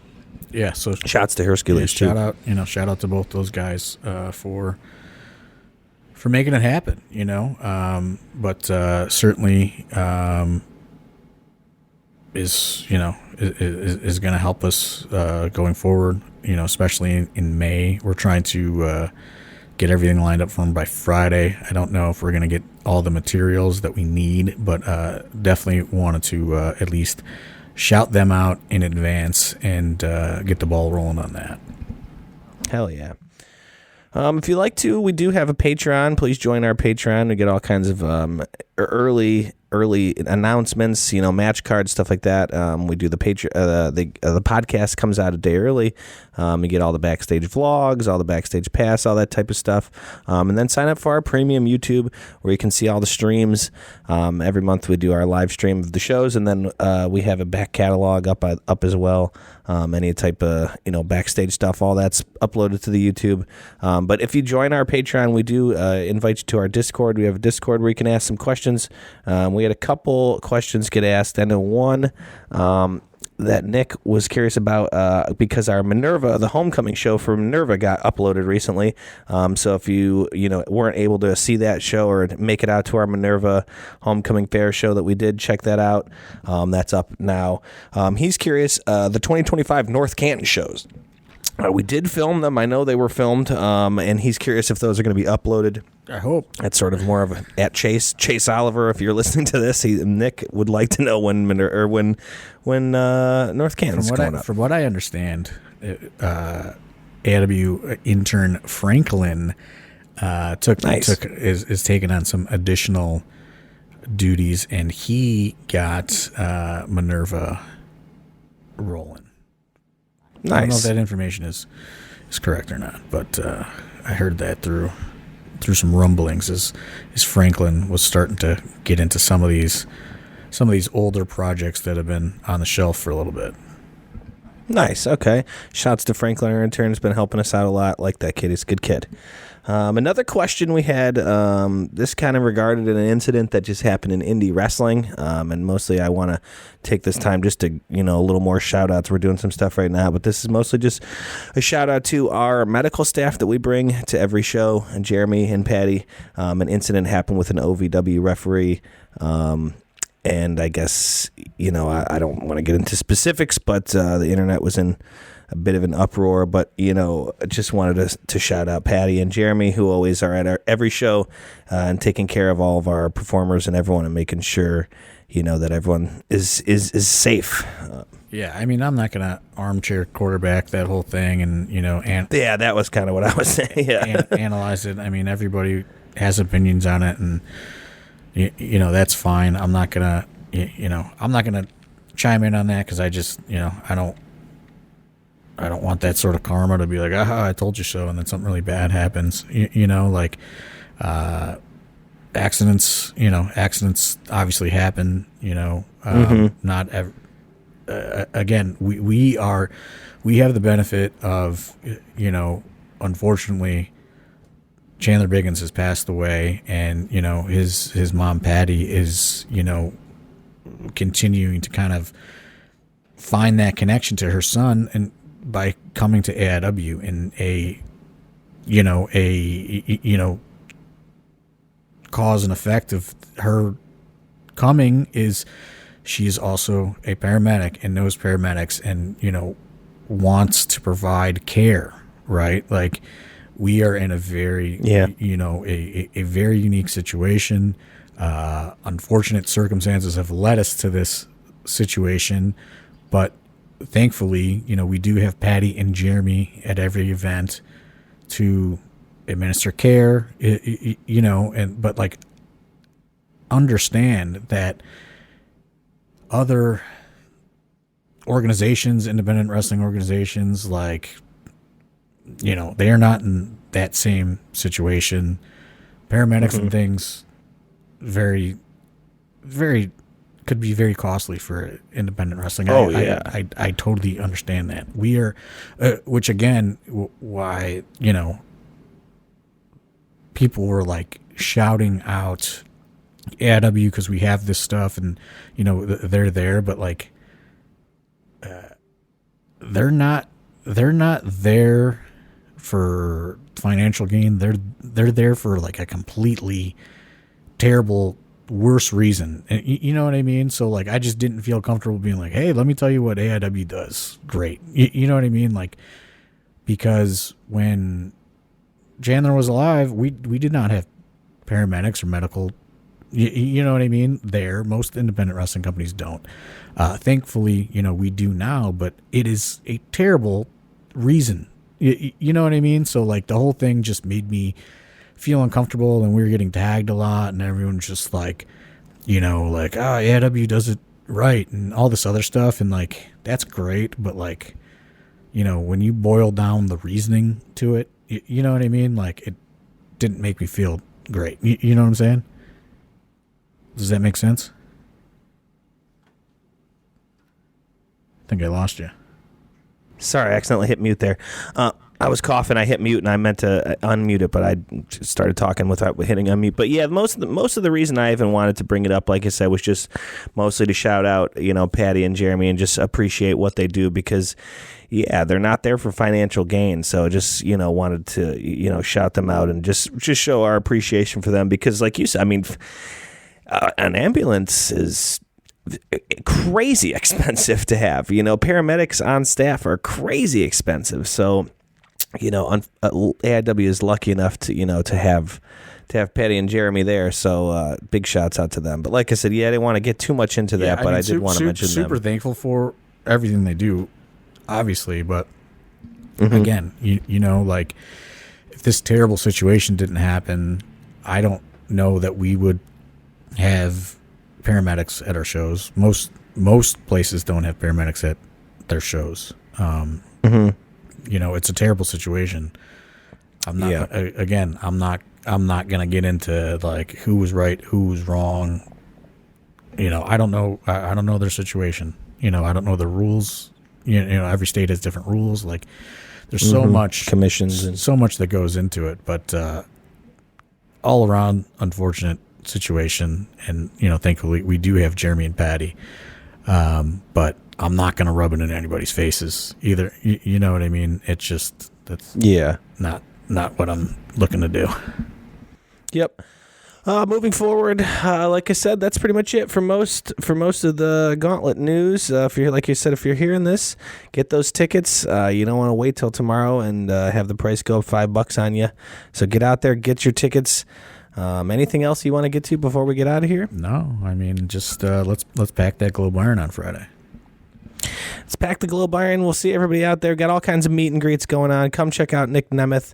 Yeah. So shouts to Hercules. Yeah, shout out to both those guys for making it happen, but certainly is going to help us going forward, especially in May. We're trying to get everything lined up for them by Friday. I don't know if we're going to get all the materials that we need, but definitely wanted to at least shout them out in advance and get the ball rolling on that. Hell yeah. If you'd like to, we do have a Patreon. Please join our Patreon. We get all kinds of early announcements, match cards, stuff like that. We do the podcast comes out a day early. You get all the backstage vlogs, all the backstage pass, all that type of stuff. And then sign up for our premium YouTube, where you can see all the streams. Every month we do our live stream of the shows, and then we have a back catalog up as well. Any type of backstage stuff, all that's uploaded to the YouTube. But if you join our Patreon, we do invite you to our Discord. We have a Discord where you can ask some questions. We had a couple questions get asked, and one that Nick was curious about because our Minerva, the homecoming show for Minerva, got uploaded recently. So if you weren't able to see that show or make it out to our Minerva homecoming fair show that we did, check that out. That's up now. He's curious, the 2025 North Canton shows. We did film them. I know they were filmed, and he's curious if those are going to be uploaded. I hope. That's sort of more of a at Chase Oliver. If you're listening to this, Nick would like to know when North Canton's going up. From what I understand, AW intern Franklin is taking on some additional duties, and he got Minerva rolling. Nice. I don't know if that information is correct or not, but I heard that through some rumblings as Franklin was starting to get into some of these older projects that have been on the shelf for a little bit. Nice. Okay. Shouts to Franklin, our intern, has been helping us out a lot. Like that kid. He's a good kid. Another question we had, this kind of regarded an incident that just happened in indie wrestling. And mostly I want to take this time just to, a little more shout outs. We're doing some stuff right now, but this is mostly just a shout out to our medical staff that we bring to every show, and Jeremy and Patty. An incident happened with an OVW referee. And I guess, I don't want to get into specifics, but the internet was in a bit of an uproar. But, I just wanted to shout out Patty and Jeremy, who always are at every show and taking care of all of our performers and everyone, and making sure, that everyone is safe. Yeah, I mean, I'm not going to armchair quarterback that whole thing and, yeah, that was kind of what I was saying. Yeah. Analyze it. I mean, everybody has opinions on it, and that's fine. I'm not gonna chime in on that, because I just I don't want that sort of karma to be like, I told you so, and then something really bad happens. Accidents obviously happen. Not again, we have the benefit of, unfortunately, Chandler Biggins has passed away, and his mom Patty is continuing to kind of find that connection to her son, and by coming to AIW in a cause and effect of her coming is she is also a paramedic and knows paramedics and wants to provide care, right? Like, we are in a very a very unique situation. Unfortunate circumstances have led us to this situation, but thankfully, we do have Patty and Jeremy at every event to administer care, but like, understand that other organizations, independent wrestling organizations, like, they are not in that same situation. Paramedics and things very, very could be very costly for independent wrestling. I totally understand that. We are, which again, why, people were like shouting out AIW because we have this stuff and, they're there, but like, they're not there for financial gain. They're there for like a completely terrible, worse reason. And you know what I mean? So like, I just didn't feel comfortable being like, hey, let me tell you what AIW does great. You know what I mean? Like, because when Chandler was alive, we did not have paramedics or medical, you know what I mean? There, most independent wrestling companies don't. Thankfully, we do now, but it is a terrible reason. You know what I mean? So like, the whole thing just made me feel uncomfortable, and we were getting tagged a lot, and everyone's just like, like, AIW does it right and all this other stuff, and like, that's great, but like, when you boil down the reasoning to it, you know what I mean? Like, it didn't make me feel great. You know what I'm saying? Does that make sense? I think I lost you. Sorry, I accidentally hit mute there. I was coughing. I hit mute, and I meant to unmute it, but I started talking without hitting unmute. But yeah, most of the reason I even wanted to bring it up, like I said, was just mostly to shout out, Patty and Jeremy, and just appreciate what they do, because yeah, they're not there for financial gain. So just wanted to shout them out and just show our appreciation for them, because like you said, I mean, an ambulance is crazy expensive to have. Paramedics on staff are crazy expensive. So, AIW is lucky enough to have Patty and Jeremy there. So big shouts out to them. But like I said, I didn't want to get too much into that, but I did want to mention them. Super thankful for everything they do, obviously. But again, like, if this terrible situation didn't happen, I don't know that we would have paramedics at our shows. Most places don't have paramedics at their shows. It's a terrible situation. I'm not gonna get into like who was right, who was wrong. I don't know their situation. I don't know the rules. Every state has different rules. Like, there's so much commissions and so much that goes into it. But all around, unfortunate situation, and thankfully we do have Jeremy and Patty, but I'm not going to rub it in anybody's faces either. You know what I mean? It's just, that's not what I'm looking to do. Yep. Moving forward, like I said, that's pretty much it for most of the Gauntlet news. If you're hearing this, get those tickets. You don't want to wait till tomorrow and have the price go up $5 on you. So get out there, get your tickets. Anything else you want to get to before we get out of here? No, I mean, just let's pack that Globe Iron on Friday. let's pack the Globe Iron. We'll see everybody out there. Got all kinds of meet and greets going on. Come check out Nick Nemeth.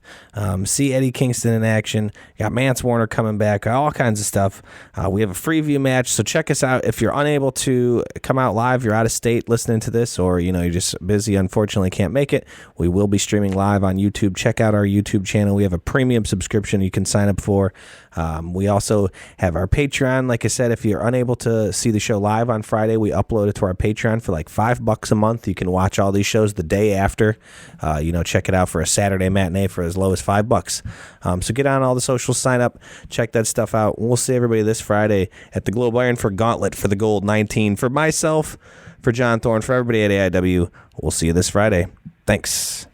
See Eddie Kingston in action. Got Mance Warner coming back. All kinds of stuff. We have a free view match, so check us out. If you're unable to come out live, you're out of state listening to this, or you're just busy, unfortunately can't make it, we will be streaming live on YouTube. Check out our YouTube channel. We have a premium subscription you can sign up for. We also have our Patreon. Like I said, if you're unable to see the show live on Friday, we upload it to our Patreon for like $5 a month. You can watch all these shows the day after. Check it out for a Saturday matinee for as low as $5. So get on all the socials, sign up, check that stuff out. We'll see everybody this Friday at the Globe Iron for Gauntlet for the Gold 19. For myself, for John Thorne, for everybody at AIW, we'll see you this Friday. Thanks.